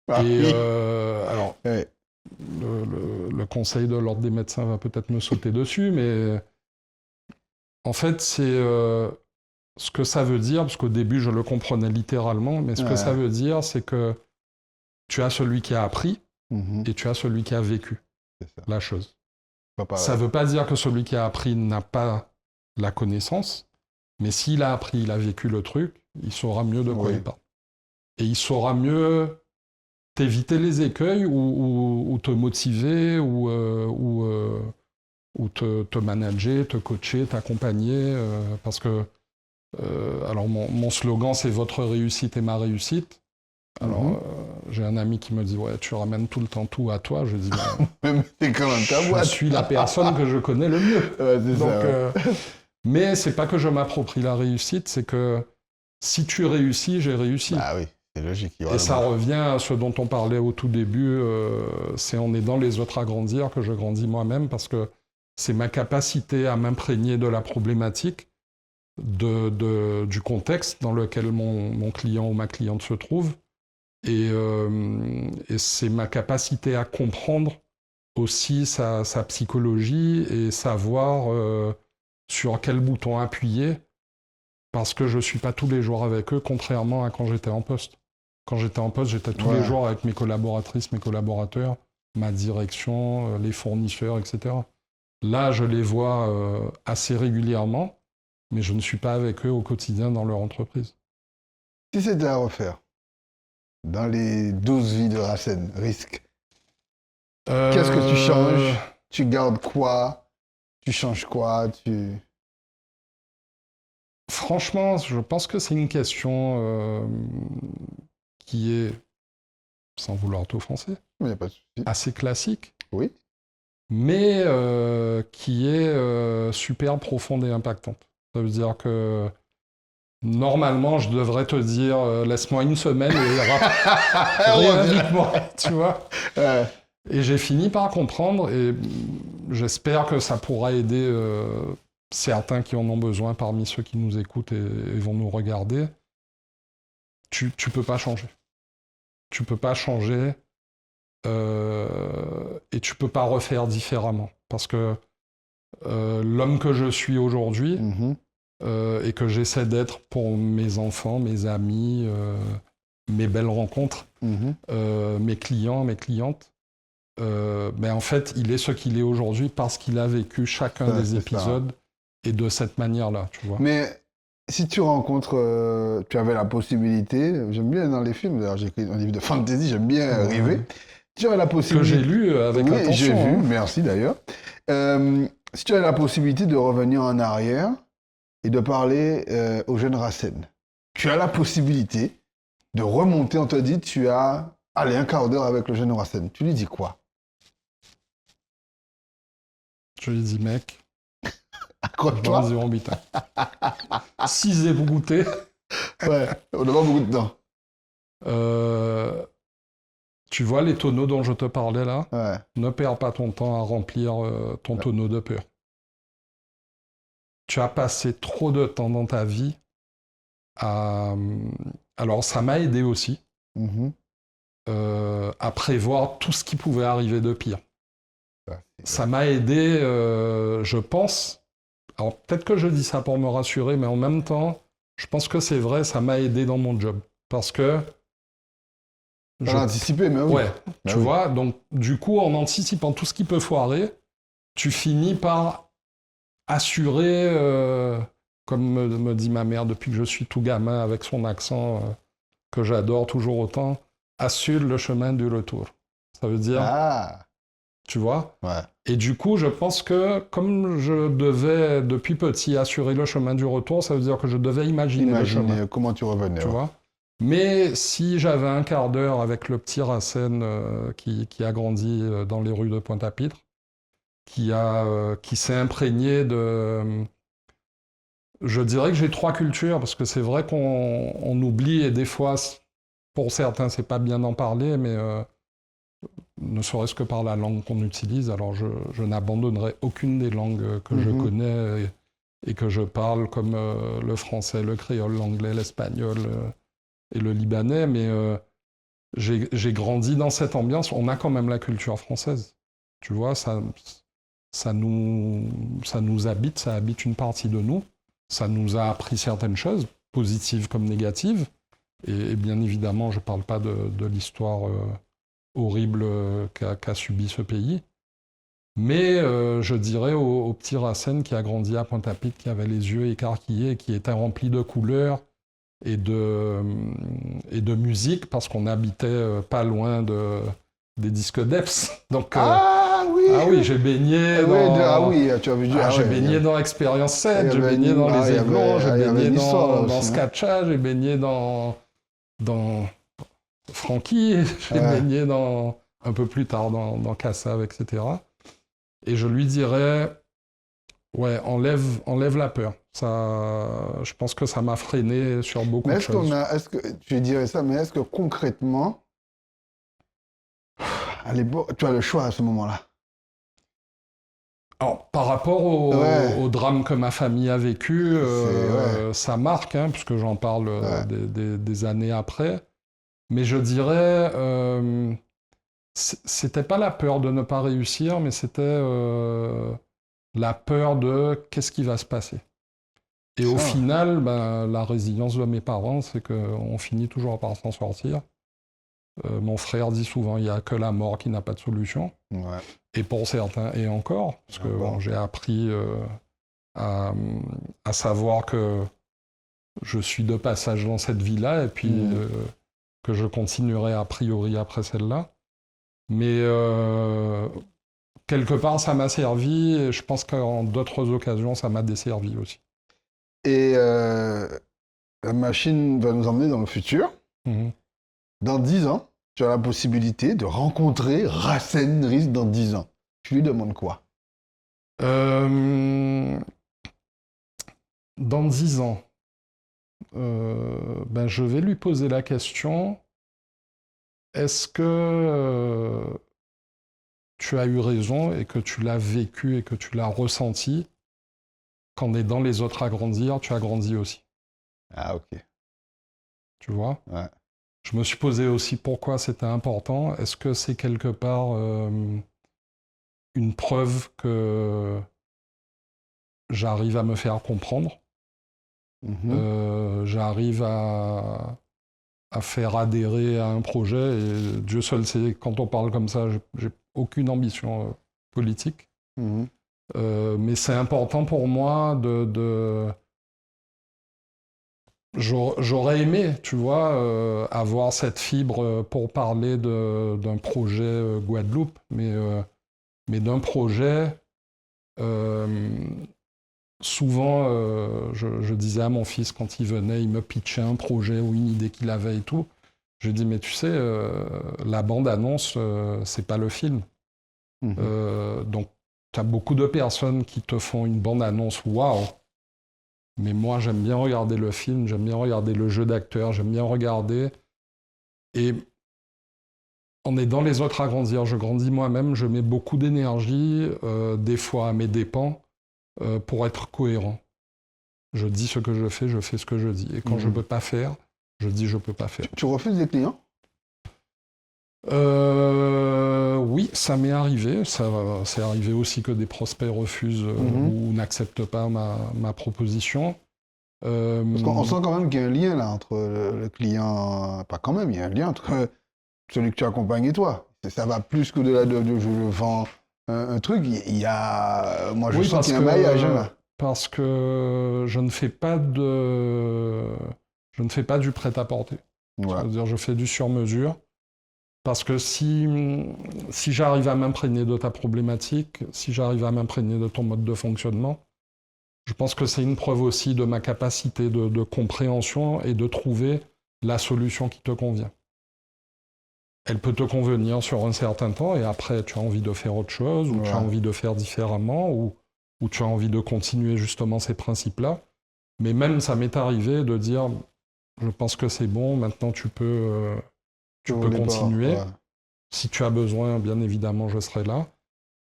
Alors, le conseil de l'ordre des médecins va peut-être me sauter dessus, mais en fait, c'est ce que ça veut dire, parce qu'au début, je le comprenais littéralement, mais ce que ça veut dire, c'est que tu as celui qui a appris, et tu as celui qui a vécu la chose. Ça ne veut pas dire que celui qui a appris n'a pas la connaissance, mais s'il a appris, il a vécu le truc, il saura mieux de quoi il parle. Et il saura mieux t'éviter les écueils ou te motiver ou te manager, te coacher, t'accompagner. Parce que alors mon slogan, c'est « Votre réussite est ma réussite ». Alors, j'ai un ami qui me dit « Ouais, tu ramènes tout le temps tout à toi ». Je dis « C'est quand même ta boîte. Je suis la personne que je connais le mieux. » Donc, mais c'est pas que je m'approprie la réussite, c'est que si tu réussis, j'ai réussi. Ah oui, c'est logique. Et ça revient à ce dont on parlait au tout début, c'est en aidant les autres à grandir que je grandis moi-même, parce que c'est ma capacité à m'imprégner de la problématique, du contexte dans lequel mon client ou ma cliente se trouve, et c'est ma capacité à comprendre aussi sa psychologie et savoir sur quel bouton appuyer, parce que je ne suis pas tous les jours avec eux, contrairement à quand j'étais en poste. Quand j'étais en poste, j'étais tous les jours avec mes collaboratrices, mes collaborateurs, ma direction, les fournisseurs, etc. Là, je les vois assez régulièrement, mais je ne suis pas avec eux au quotidien dans leur entreprise. Si c'était à refaire, dans les 12 vies de Racine, risque, qu'est-ce que tu changes? Tu gardes quoi? Tu changes quoi? Franchement, je pense que c'est une question qui est, sans vouloir t'offenser, Il n'y a pas de souci. assez classique, Oui. mais qui est super profonde et impactante. Ça veut dire que normalement, je devrais te dire laisse-moi une semaine et réinvite-moi, tu vois. Et j'ai fini par comprendre, et j'espère que ça pourra aider certains qui en ont besoin parmi ceux qui nous écoutent et vont nous regarder. Tu peux pas changer. Tu peux pas changer et tu peux pas refaire différemment. Parce que l'homme que je suis aujourd'hui et que j'essaie d'être pour mes enfants, mes amis, mes belles rencontres, mes clients, mes clientes, en fait, il est ce qu'il est aujourd'hui parce qu'il a vécu chacun des épisodes et de cette manière-là, tu vois. Mais si tu rencontres, tu avais la possibilité, j'aime bien dans les films, d'ailleurs j'ai écrit un livre de fantasy, j'aime bien rêver, tu avais la possibilité... Que j'ai lu avec attention. Oui, j'ai vu, merci d'ailleurs. Si tu avais la possibilité de revenir en arrière et de parler au jeune Racine, tu as la possibilité de remonter, on te dit, tu as, allez, un quart d'heure avec le jeune Racine, tu lui dis quoi? Je lui dis, mec, accroche-toi. Vas-y, on bite. Si j'ai goûté. Ouais, on n'a pas beaucoup de temps. Tu vois les tonneaux dont je te parlais là? Ouais. Ne perds pas ton temps à remplir ton tonneau de peur. Tu as passé trop de temps dans ta vie à... Alors, ça m'a aidé aussi à prévoir tout ce qui pouvait arriver de pire. Ça m'a aidé, je pense... Alors, peut-être que je dis ça pour me rassurer, mais en même temps, je pense que c'est vrai, ça m'a aidé dans mon job. Parce que... J'ai anticipé, mais oui. Ouais, tu vois, donc du coup, en anticipant tout ce qui peut foirer, tu finis par assurer, comme me dit ma mère depuis que je suis tout gamin, avec son accent que j'adore toujours autant, assure le chemin du retour. Ça veut dire... Tu vois? Ouais. Et du coup, je pense que comme je devais, depuis petit, assurer le chemin du retour, ça veut dire que je devais imaginer le chemin. Comment tu revenais. Tu vois? Mais si j'avais un quart d'heure avec le petit Racine qui a grandi dans les rues de Pointe-à-Pitre, qui s'est imprégné de... Je dirais que j'ai 3 cultures, parce que c'est vrai qu'on oublie, et des fois, pour certains, c'est pas bien d'en parler, mais ne serait-ce que par la langue qu'on utilise. Alors je n'abandonnerai aucune des langues que je connais et que je parle, comme le français, le créole, l'anglais, l'espagnol... et le libanais, mais j'ai grandi dans cette ambiance. On a quand même la culture française. Tu vois, ça nous habite, ça habite une partie de nous. Ça nous a appris certaines choses, positives comme négatives. Et bien évidemment, je ne parle pas de l'histoire horrible qu'a subi ce pays. Mais je dirais au petit Racine qui a grandi à Pointe-à-Pitre, qui avait les yeux écarquillés, qui était rempli de couleurs, et de musique, parce qu'on habitait pas loin des disques d'Epps. Donc, oui, j'ai baigné j'ai baigné dans Expérience 7, j'ai baigné dans Les Aiglons, j'ai baigné dans Skatcha, j'ai baigné dans Francky, j'ai baigné un peu plus tard dans Kassav, etc. Et je lui dirais... Ouais, enlève la peur. Ça, je pense que ça m'a freiné sur beaucoup de choses. Est-ce que tu dirais ça, mais est-ce que concrètement, tu as le choix à ce moment-là? Alors, par rapport au drame que ma famille a vécu, ça marque, hein, puisque j'en parle des années après. Mais je dirais, c'était pas la peur de ne pas réussir, mais c'était la peur de qu'est-ce qui va se passer. Et au final, ben, la résilience de mes parents, c'est qu'on finit toujours par s'en sortir. Mon frère dit souvent, il n'y a que la mort qui n'a pas de solution. Ouais. Et pour certains, et encore, parce que bon, j'ai appris à savoir que je suis de passage dans cette vie-là, et puis que je continuerai a priori après celle-là. Mais quelque part, ça m'a servi, et je pense qu'en d'autres occasions, ça m'a desservi aussi. Et la machine va nous emmener dans le futur. Dans 10 ans, tu as la possibilité de rencontrer Racine Ries dans 10 ans. Tu lui demandes quoi? Dans 10 ans, ben, je vais lui poser la question, est-ce que tu as eu raison et que tu l'as vécu et que tu l'as ressenti qu'en aidant les autres à grandir, tu as grandi aussi? Ah, ok. Tu vois? Ouais. Je me suis posé aussi pourquoi c'était important. Est-ce que c'est quelque part une preuve que j'arrive à me faire comprendre? J'arrive à faire adhérer à un projet, et Dieu seul sait, quand on parle comme ça, j'ai aucune ambition politique. Mais c'est important pour moi J'aurais aimé, tu vois, avoir cette fibre pour parler d'un projet Guadeloupe, mais d'un projet, souvent, je disais à mon fils, quand il venait, il me pitchait un projet ou une idée qu'il avait et tout. Je lui dis, mais tu sais, la bande-annonce, c'est pas le film. Donc, tu as beaucoup de personnes qui te font une bande-annonce, waouh! Mais moi, j'aime bien regarder le film, j'aime bien regarder le jeu d'acteur, j'aime bien regarder. Et en aidant les autres à grandir, je grandis moi-même, je mets beaucoup d'énergie, des fois à mes dépens, pour être cohérent. Je dis ce que je fais ce que je dis. Et quand je ne peux pas faire, je dis je ne peux pas faire. Tu refuses des clients? Oui, ça m'est arrivé. C'est arrivé aussi que des prospects refusent ou n'acceptent pas ma proposition. Parce qu'on sent quand même qu'il y a un lien là entre le client, pas quand même, il y a un lien entre celui que tu accompagnes et toi. Ça va plus qu'au-delà de je vends un truc. Il y a, moi je sens qu'il y a un maillage là. Parce que je ne fais pas du prêt-à-porter. Ouais. C'est-à-dire je fais du sur-mesure. Parce que si j'arrive à m'imprégner de ta problématique, si j'arrive à m'imprégner de ton mode de fonctionnement, je pense que c'est une preuve aussi de ma capacité de compréhension et de trouver la solution qui te convient. Elle peut te convenir sur un certain temps et après tu as envie de faire autre chose, ou tu as envie de faire différemment, ou tu as envie de continuer justement ces principes-là. Mais même ça m'est arrivé de dire, je pense que c'est bon, maintenant tu peux continuer. Si tu as besoin, bien évidemment, je serai là.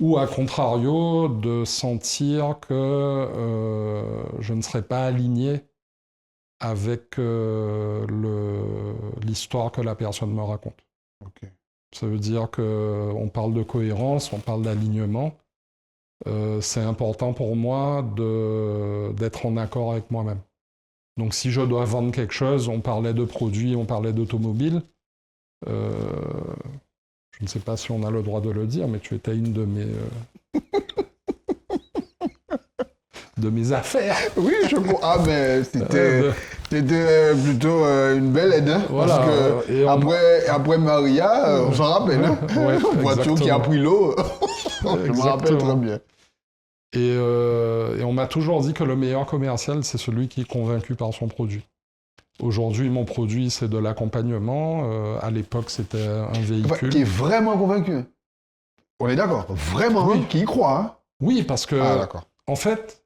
Ou à contrario, de sentir que je ne serai pas aligné avec l'histoire que la personne me raconte. Okay. Ça veut dire qu'on parle de cohérence, on parle d'alignement. C'est important pour moi d'être en accord avec moi-même. Donc si je dois vendre quelque chose, on parlait de produits, on parlait d'automobile. Je ne sais pas si on a le droit de le dire, mais tu étais une de mes affaires. Oui, je crois. Ah, mais c'était plutôt une belle aide. Hein, voilà, parce que après Maria, on s'en rappelle. Hein, ouais, voiture qui a pris l'eau. Je me rappelle très bien. Et on m'a toujours dit que le meilleur commercial, c'est celui qui est convaincu par son produit. Aujourd'hui, mon produit, c'est de l'accompagnement. À l'époque, c'était un véhicule. Enfin, qui est vraiment convaincu. On est d'accord. Vraiment, oui. Qui y croit. Hein. Oui, parce que, en fait,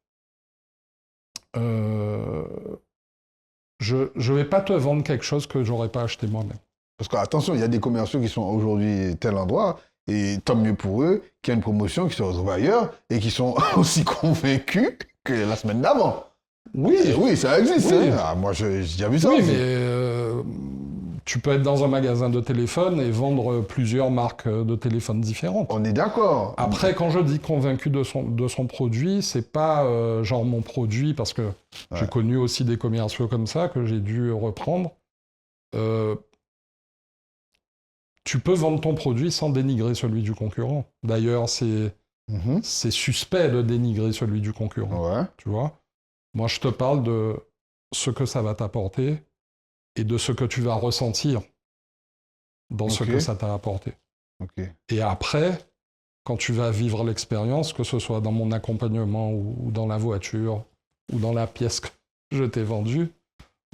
je ne vais pas te vendre quelque chose que je n'aurais pas acheté moi-même. Parce que, attention, il y a des commerciaux qui sont aujourd'hui tel endroit, Et tant mieux pour eux qu'il y a une promotion qui se retrouve ailleurs et qui sont aussi convaincus que la semaine d'avant. Oui, Et oui, ça existe. Oui. Hein. Ah, moi, j'ai déjà vu ça oui, aussi. mais tu peux être dans un magasin de téléphone et vendre plusieurs marques de téléphones différentes. On est d'accord. Après, quand je dis convaincu de son produit, c'est pas genre mon produit, parce que j'ai connu aussi des commerciaux comme ça que j'ai dû reprendre. Tu peux vendre ton produit sans dénigrer celui du concurrent. D'ailleurs, c'est suspect de dénigrer celui du concurrent. Ouais. Tu vois ? Moi, je te parle de ce que ça va t'apporter et de ce que tu vas ressentir dans ce que ça t'a apporté. Et après, quand tu vas vivre l'expérience, que ce soit dans mon accompagnement ou dans la voiture, ou dans la pièce que je t'ai vendue,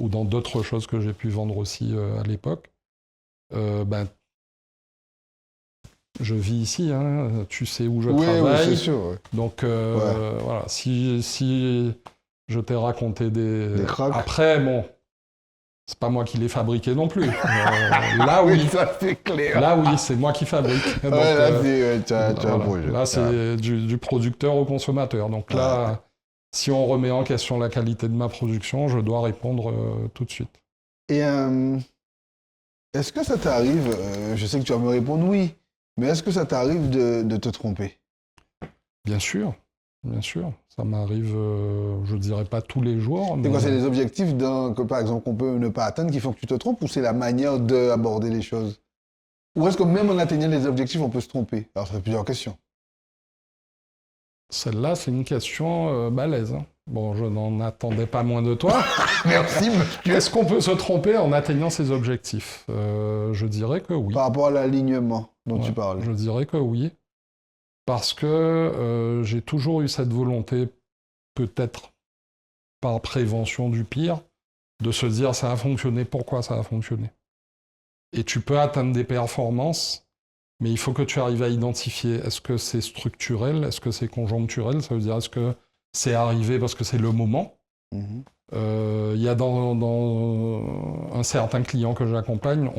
ou dans d'autres choses que j'ai pu vendre aussi à l'époque, ben, je vis ici, hein, tu sais où je travaille. Oui, c'est sûr. Ouais. Donc voilà, si je t'ai raconté des cracks. Après, bon, c'est pas moi qui l'ai fabriqué non plus. Là, oui. Ça, c'est clair. Là, oui, c'est moi qui fabrique. Donc, là, c'est du producteur au consommateur. Donc là, si on remet en question la qualité de ma production, je dois répondre tout de suite. Et est-ce que ça t'arrive, je sais que tu vas me répondre oui, mais est-ce que ça t'arrive de te tromper? Bien sûr. Ça m'arrive, je ne dirais pas tous les jours. C'est quoi, c'est les objectifs que, par exemple, qu'on peut ne pas atteindre qui font que tu te trompes, ou c'est la manière d'aborder les choses? Ou est-ce que même en atteignant les objectifs, on peut se tromper? Alors, ça fait plusieurs questions. Celle-là, c'est une question balèze. Hein. Bon, je n'en attendais pas moins de toi. Merci, monsieur. Est-ce qu'on peut se tromper en atteignant ses objectifs? Je dirais que oui. Par rapport à l'alignement dont tu parlais. Je dirais que oui. Parce que j'ai toujours eu cette volonté, peut-être par prévention du pire, de se dire ça a fonctionné, pourquoi ça a fonctionné. Et tu peux atteindre des performances, mais il faut que tu arrives à identifier, est-ce que c'est structurel, est-ce que c'est conjoncturel, ça veut dire est-ce que c'est arrivé parce que c'est le moment. Y a dans un certain client que j'accompagne,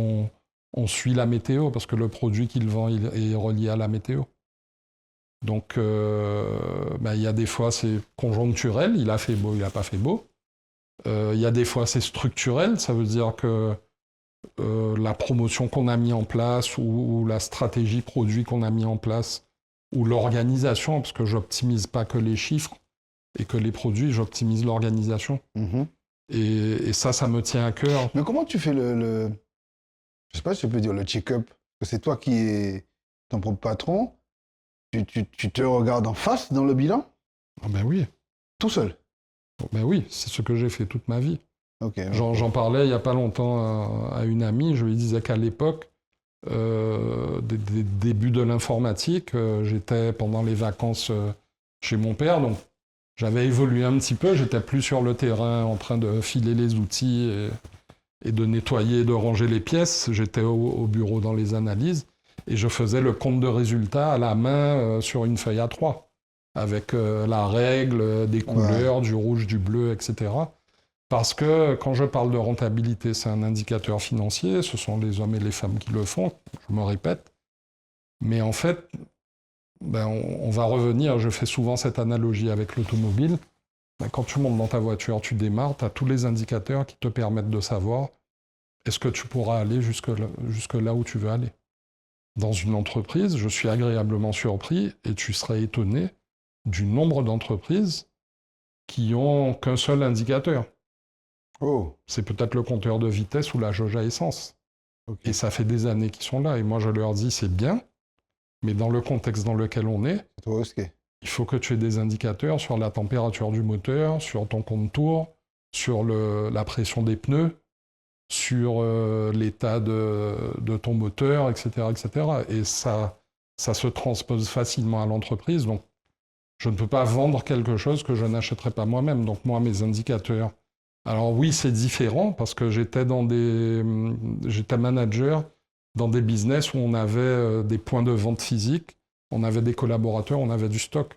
on suit la météo, parce que le produit qu'il vend il est relié à la météo. Donc, il y a des fois, c'est conjoncturel, il a fait beau, il n'a pas fait beau. Il y a des fois, c'est structurel, ça veut dire que la promotion qu'on a mis en place, ou la stratégie produit qu'on a mis en place, ou l'organisation, parce que j'optimise pas que les chiffres et que les produits, j'optimise l'organisation. Et ça me tient à cœur. Mais comment tu fais je sais pas si je peux dire le check-up, parce que c'est toi qui es ton propre patron. Tu te regardes en face dans le bilan? Ah ben oui. Tout seul? Ben oui, c'est ce que j'ai fait toute ma vie. Okay. J'en parlais il n'y a pas longtemps à une amie, je lui disais qu'à l'époque, des débuts de l'informatique, j'étais pendant les vacances chez mon père, donc j'avais évolué un petit peu, j'étais plus sur le terrain en train de filer les outils et de nettoyer, de ranger les pièces, j'étais au bureau dans les analyses, et je faisais le compte de résultats à la main sur une feuille A3, avec la règle, des couleurs, du rouge, du bleu, etc. Parce que quand je parle de rentabilité, c'est un indicateur financier, ce sont les hommes et les femmes qui le font, je me répète. Mais en fait, on va revenir, je fais souvent cette analogie avec l'automobile. Quand tu montes dans ta voiture, tu démarres, tu as tous les indicateurs qui te permettent de savoir est-ce que tu pourras aller jusque là où tu veux aller. Dans une entreprise, je suis agréablement surpris, et tu serais étonné du nombre d'entreprises qui n'ont qu'un seul indicateur. C'est peut-être le compteur de vitesse ou la jauge à essence. Et ça fait des années qu'ils sont là. Et moi, je leur dis, c'est bien, mais dans le contexte dans lequel on est, il faut que tu aies des indicateurs sur la température du moteur, sur ton compte tour, sur la pression des pneus, sur l'état de ton moteur, etc., etc. Et ça se transpose facilement à l'entreprise. Donc, je ne peux pas vendre quelque chose que je n'achèterais pas moi-même. Donc, moi, mes indicateurs... Alors oui, c'est différent, parce que j'étais manager dans des business où on avait des points de vente physiques, on avait des collaborateurs, on avait du stock.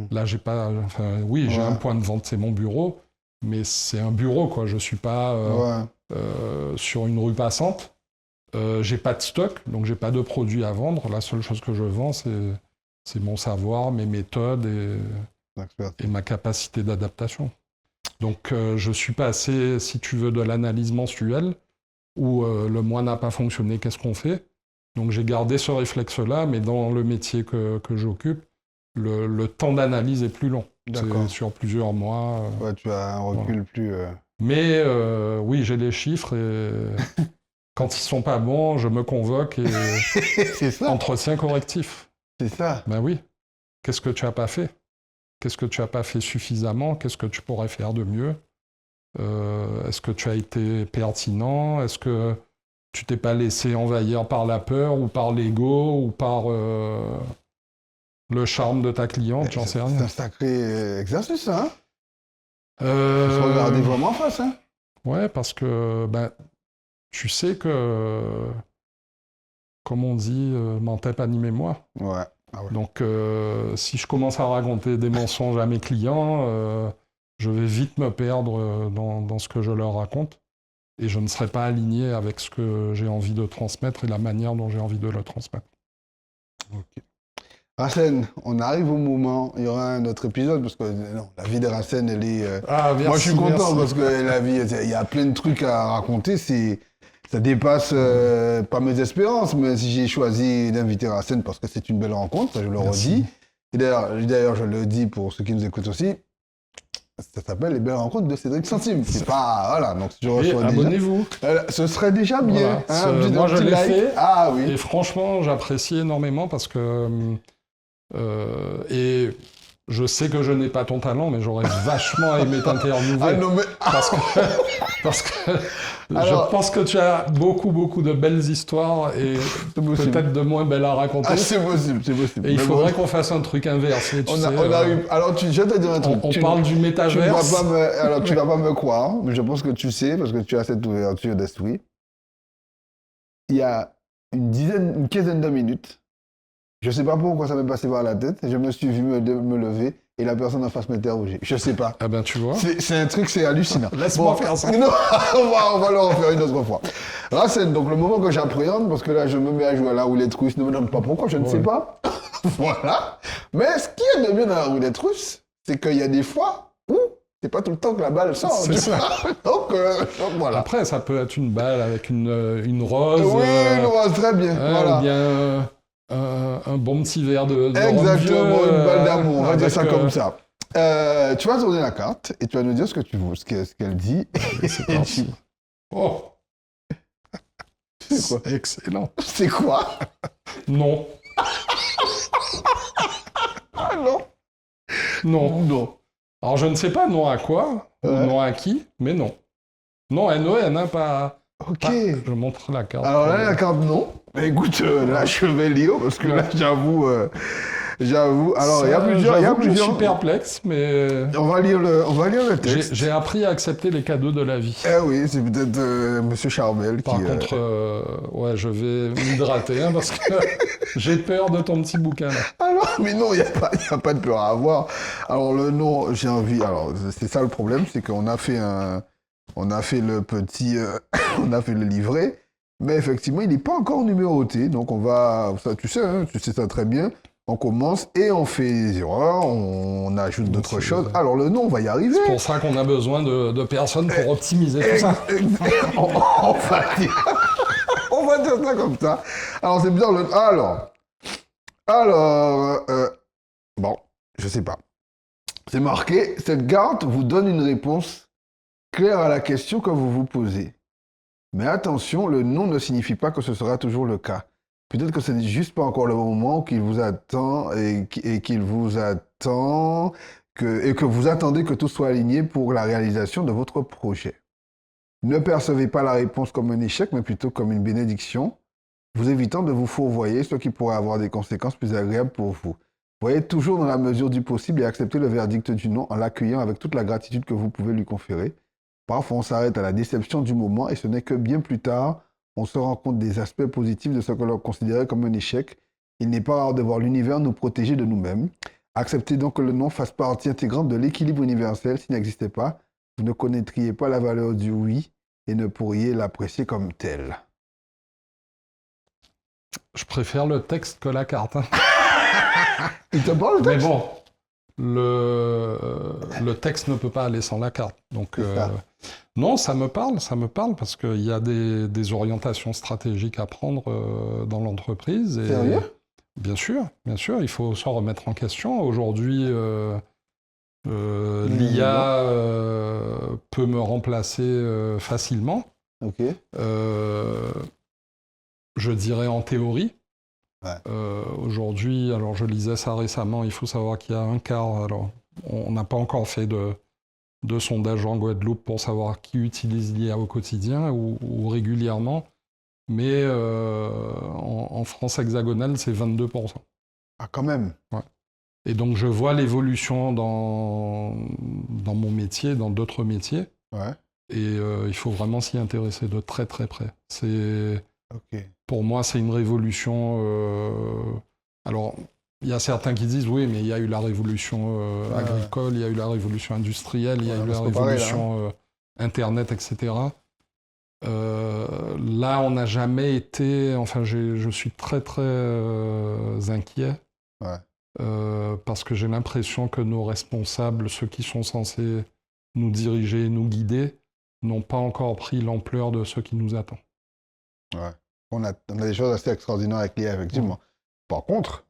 Là, j'ai pas... Enfin, oui, j'ai un point de vente, c'est mon bureau, mais c'est un bureau, quoi. Je suis pas... sur une rue passante. J'ai pas de stock, donc j'ai pas de produits à vendre. La seule chose que je vends, c'est mon savoir, mes méthodes et ma capacité d'adaptation. Donc je suis passé, si tu veux, de l'analyse mensuelle, où le mois n'a pas fonctionné, qu'est-ce qu'on fait? Donc j'ai gardé ce réflexe-là, mais dans le métier que j'occupe, le temps d'analyse est plus long. C'est sur plusieurs mois. Ouais, tu as un recul plus... Mais oui, j'ai les chiffres et quand ils sont pas bons, je me convoque et C'est ça. entretien correctif. C'est ça. Ben oui. Qu'est-ce que tu as pas fait? Qu'est-ce que tu as pas fait suffisamment? Qu'est-ce que tu pourrais faire de mieux? Est-ce que tu as été pertinent? Est-ce que tu t'es pas laissé envahir par la peur ou par l'ego ou par le charme de ta cliente? J'en sais rien. C'est un sacré exercice, hein? Faut se Euh, regarder vraiment en face, hein? ouais, parce que ben, tu sais que, comme on dit, mentais pas ni mémoire. Ouais. Ah ouais. Donc, si je commence à raconter des mensonges à mes clients, je vais vite me perdre dans ce que je leur raconte. Et je ne serai pas aligné avec ce que j'ai envie de transmettre et la manière dont j'ai envie de le transmettre. Ok. Racine, on arrive au moment, il y aura un autre épisode, parce que non, la vie de Racine, elle est... Ah, merci, moi, je suis content, merci. parce que la vie, il y a plein de trucs à raconter, ça dépasse pas mes espérances, mais si j'ai choisi d'inviter Racine, parce que c'est une belle rencontre, ça, je le redis. Et d'ailleurs, je le dis pour ceux qui nous écoutent aussi, ça s'appelle les belles rencontres de Cédric Centime. C'est pas... Voilà, donc si je reçois déjà... Abonnez-vous. Ce serait déjà bien. Voilà. Hein, Moi, je l'ai fait. Ah oui. Et franchement, j'apprécie énormément parce que... et je sais que je n'ai pas ton talent, mais j'aurais vachement aimé t'interviewer. Ah non, mais... Parce que je pense que tu as beaucoup de belles histoires et peut-être de moins belles à raconter. Ah, c'est possible, c'est possible. Et il faudrait qu'on fasse un truc inversé, tu sais. Alors, je vais te dire un truc. On parle du métaverse. Tu vas pas me croire, mais je pense que tu sais, parce que tu as cette ouverture d'esprit. Il y a une quinzaine de minutes, je sais pas pourquoi ça m'est passé par la tête, je me suis vu me lever et la personne en face m'interroger. Je sais pas. Ah ben tu vois. C'est un truc, c'est hallucinant. Laisse-moi faire ça. Non, on va le refaire une autre fois. Racine, donc le moment que j'appréhende, parce que là je me mets à jouer à la roulette russe, ne me demande pas pourquoi, je ne sais pas. Voilà. Mais ce qui est de bien dans la roulette russe, c'est qu'il y a des fois où c'est pas tout le temps que la balle sort. C'est ça. donc voilà. Après, ça peut être une balle avec une rose. Oui, une rose, très bien. Voilà. Ou bien un bon petit verre de exactement, vieux, une balle d'amour, on va dire ça comme ça. Tu vas tourner la carte et tu vas nous dire ce que tu veux, ce qu'elle dit. C'est parti. Oh, c'est quoi? Excellent. C'est quoi? Non. Ah non. Non. Non. Alors je ne sais pas non à quoi, ou non à qui, mais non. Non, N-O-N, hein, pas... Ok. Pas, je montre la carte. Alors là, la carte non. Mais écoute, là je vais lire parce que là j'avoue. Alors il y a plusieurs. Je suis perplexe, mais On va lire le texte. j'ai appris à accepter les cadeaux de la vie. Eh oui, c'est peut-être Monsieur Charbel Par contre, ouais, je vais m'hydrater hein, parce que j'ai peur de ton petit bouquin là. Alors, mais non, il n'y a pas de peur à avoir. Alors le nom, j'ai envie. Alors c'est ça le problème, c'est qu'on a fait le petit, on a fait le livret. Mais effectivement, il n'est pas encore numéroté, donc on va, ça, tu sais ça très bien. On commence et on fait des erreurs, on ajoute d'autres choses. Alors le nom, on va y arriver. C'est pour ça qu'on a besoin de personnes pour optimiser tout ça. on va dire ça comme ça. Alors c'est bizarre. Bon, je sais pas. C'est marqué, cette carte vous donne une réponse claire à la question que vous vous posez. Mais attention, le non ne signifie pas que ce sera toujours le cas. Peut-être que ce n'est juste pas encore le moment qu'il vous attend et que vous attendez que tout soit aligné pour la réalisation de votre projet. Ne percevez pas la réponse comme un échec, mais plutôt comme une bénédiction, vous évitant de vous fourvoyer, ce qui pourrait avoir des conséquences plus agréables pour vous. Voyez toujours dans la mesure du possible et acceptez le verdict du non en l'accueillant avec toute la gratitude que vous pouvez lui conférer. Parfois, on s'arrête à la déception du moment et ce n'est que bien plus tard, on se rend compte des aspects positifs de ce que l'on considérait comme un échec. Il n'est pas rare de voir l'univers nous protéger de nous-mêmes. Acceptez donc que le non fasse partie intégrante de l'équilibre universel. S'il n'existait pas, vous ne connaîtriez pas la valeur du oui et ne pourriez l'apprécier comme tel. Je préfère le texte que la carte. Hein. Il te parle le Mais texte? bon, le texte ne peut pas aller sans la carte. Donc, non, ça me parle parce qu'il y a des orientations stratégiques à prendre dans l'entreprise. Et, Sérieux? bien sûr, il faut se remettre en question. Aujourd'hui, l'IA peut me remplacer facilement. Ok. Je dirais en théorie. Ouais. Aujourd'hui, alors je lisais ça récemment, il faut savoir qu'il y a un quart, alors on n'a pas encore fait de sondage en Guadeloupe pour savoir qui utilise l'IA au quotidien ou régulièrement, mais en France hexagonale, c'est 22%. Ah, quand même. Ouais. Et donc je vois l'évolution dans mon métier, dans d'autres métiers, Ouais. et il faut vraiment s'y intéresser de très très près. Ok. Pour moi, c'est une révolution. Alors, il y a certains qui disent oui, mais il y a eu la révolution agricole, il y a eu la révolution industrielle, il y a eu la révolution Internet, etc. Là, on n'a jamais été. Enfin, je suis très très inquiet parce que j'ai l'impression que nos responsables, ceux qui sont censés nous diriger, nous guider, n'ont pas encore pris l'ampleur de ce qui nous attend. Ouais. On a des choses assez extraordinaires avec l'IA, effectivement. Par contre,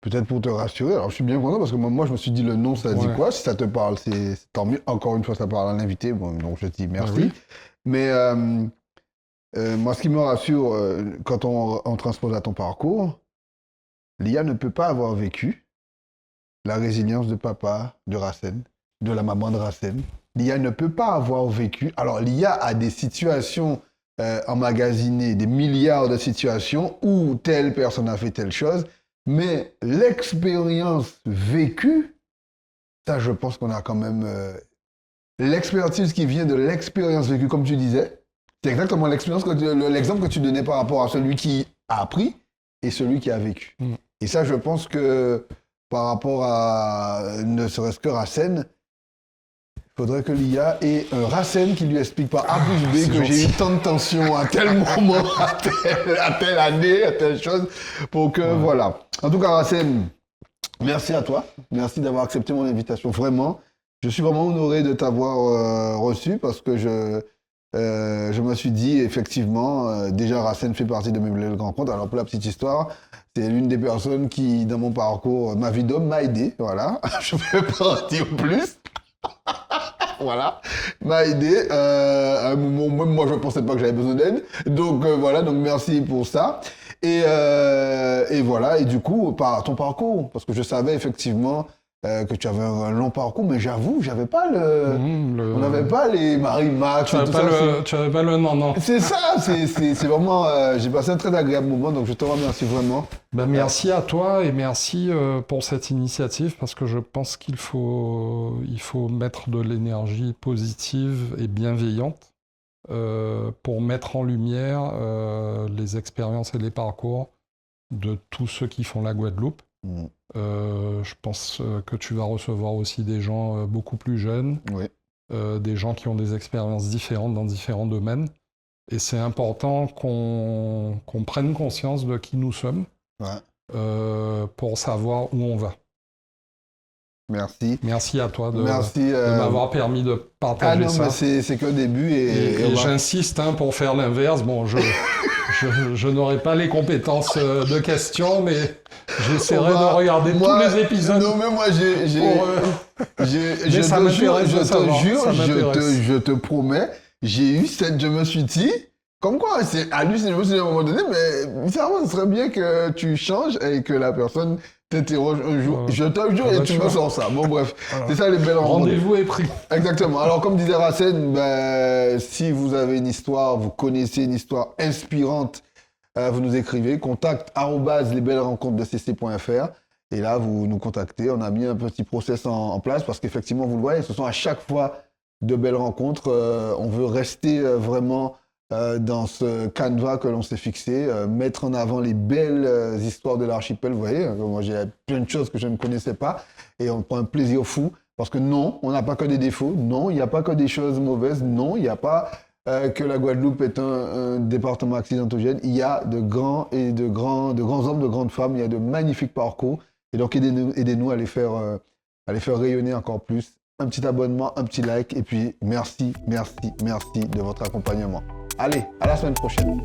peut-être pour te rassurer, alors je suis bien content parce que moi je me suis dit le nom, ça dit quoi? Si ça te parle, c'est tant mieux. Encore une fois, ça parle à l'invité, bon, donc je te dis merci. Oui. Mais moi, ce qui me rassure, quand on transpose à ton parcours, l'IA ne peut pas avoir vécu la résilience de papa, de Racine, de la maman de Racine. L'IA ne peut pas avoir vécu... Alors, l'IA a des situations... emmagasiné des milliards de situations où telle personne a fait telle chose, mais l'expérience vécue, ça je pense qu'on a quand même... l'expertise qui vient de l'expérience vécue, comme tu disais, c'est exactement l'exemple que tu donnais par rapport à celui qui a appris et celui qui a vécu. Et ça, je pense que par rapport à ne serait-ce que Racine, il faudrait que l'IA ait un Racine qui lui explique par A plus B que j'ai eu tant de tension à tel moment, à telle année, à telle chose, pour que, voilà. En tout cas, Racine, merci à toi. Merci d'avoir accepté mon invitation, vraiment. Je suis vraiment honoré de t'avoir reçu parce que je me suis dit, effectivement, déjà Racine fait partie de mes belles rencontres. Alors, pour la petite histoire, c'est l'une des personnes qui, dans mon parcours, ma vie d'homme, m'a aidé, voilà. Je ne vais pas en dire plus. Voilà, m'a aidé à un moment, même moi je ne pensais pas que j'avais besoin d'aide, donc voilà, donc merci pour ça, et voilà, et du coup, par ton parcours, parce que je savais effectivement que tu avais un long parcours, mais j'avoue, j'avais pas on n'avait pas les Marie-Max, tu n'avais pas le non. C'est ça, c'est vraiment, j'ai passé un très agréable moment, donc je te remercie vraiment. Ben, merci à toi et merci pour cette initiative parce que je pense qu'il faut mettre de l'énergie positive et bienveillante pour mettre en lumière les expériences et les parcours de tous ceux qui font la Guadeloupe. Je pense que tu vas recevoir aussi des gens beaucoup plus jeunes, des gens qui ont des expériences différentes dans différents domaines. Et c'est important qu'on prenne conscience de qui nous sommes. Pour savoir où on va. Merci. Merci à toi de m'avoir permis de partager ça. Mais c'est que le début. Et j'insiste pour faire l'inverse. Bon, je n'aurai pas les compétences de questions, mais j'essaierai de regarder tous les épisodes. Non, mais moi, je te promets, j'ai eu je me suis dit... Comme quoi, c'est hallucinant. Je me suis dit à un moment donné, mais ça serait bien que tu changes et que la personne t'interroge un jour. Je te jure et tu me sors ça. Bon, bref, c'est ça les belles rencontres. Rendez-vous est pris. Exactement. Alors, comme disait Racine, si vous avez une histoire, vous connaissez une histoire inspirante, vous nous écrivez, contact@lesbellesrencontres.cc.fr et là, vous nous contactez. On a mis un petit process en place parce qu'effectivement, vous le voyez, ce sont à chaque fois de belles rencontres. On veut rester vraiment... dans ce canevas que l'on s'est fixé, mettre en avant les belles histoires de l'archipel, vous voyez, moi j'ai plein de choses que je ne connaissais pas, et on prend un plaisir fou, parce que non, on n'a pas que des défauts, non, il n'y a pas que des choses mauvaises, non, il n'y a pas que la Guadeloupe est un département accidentogène. Il y a de grands hommes, de grandes femmes. Il y a de magnifiques parcours. Et donc, aidez-nous à les faire rayonner encore plus. Un petit abonnement, un petit like. Et puis, merci de votre accompagnement. Allez, à la semaine prochaine.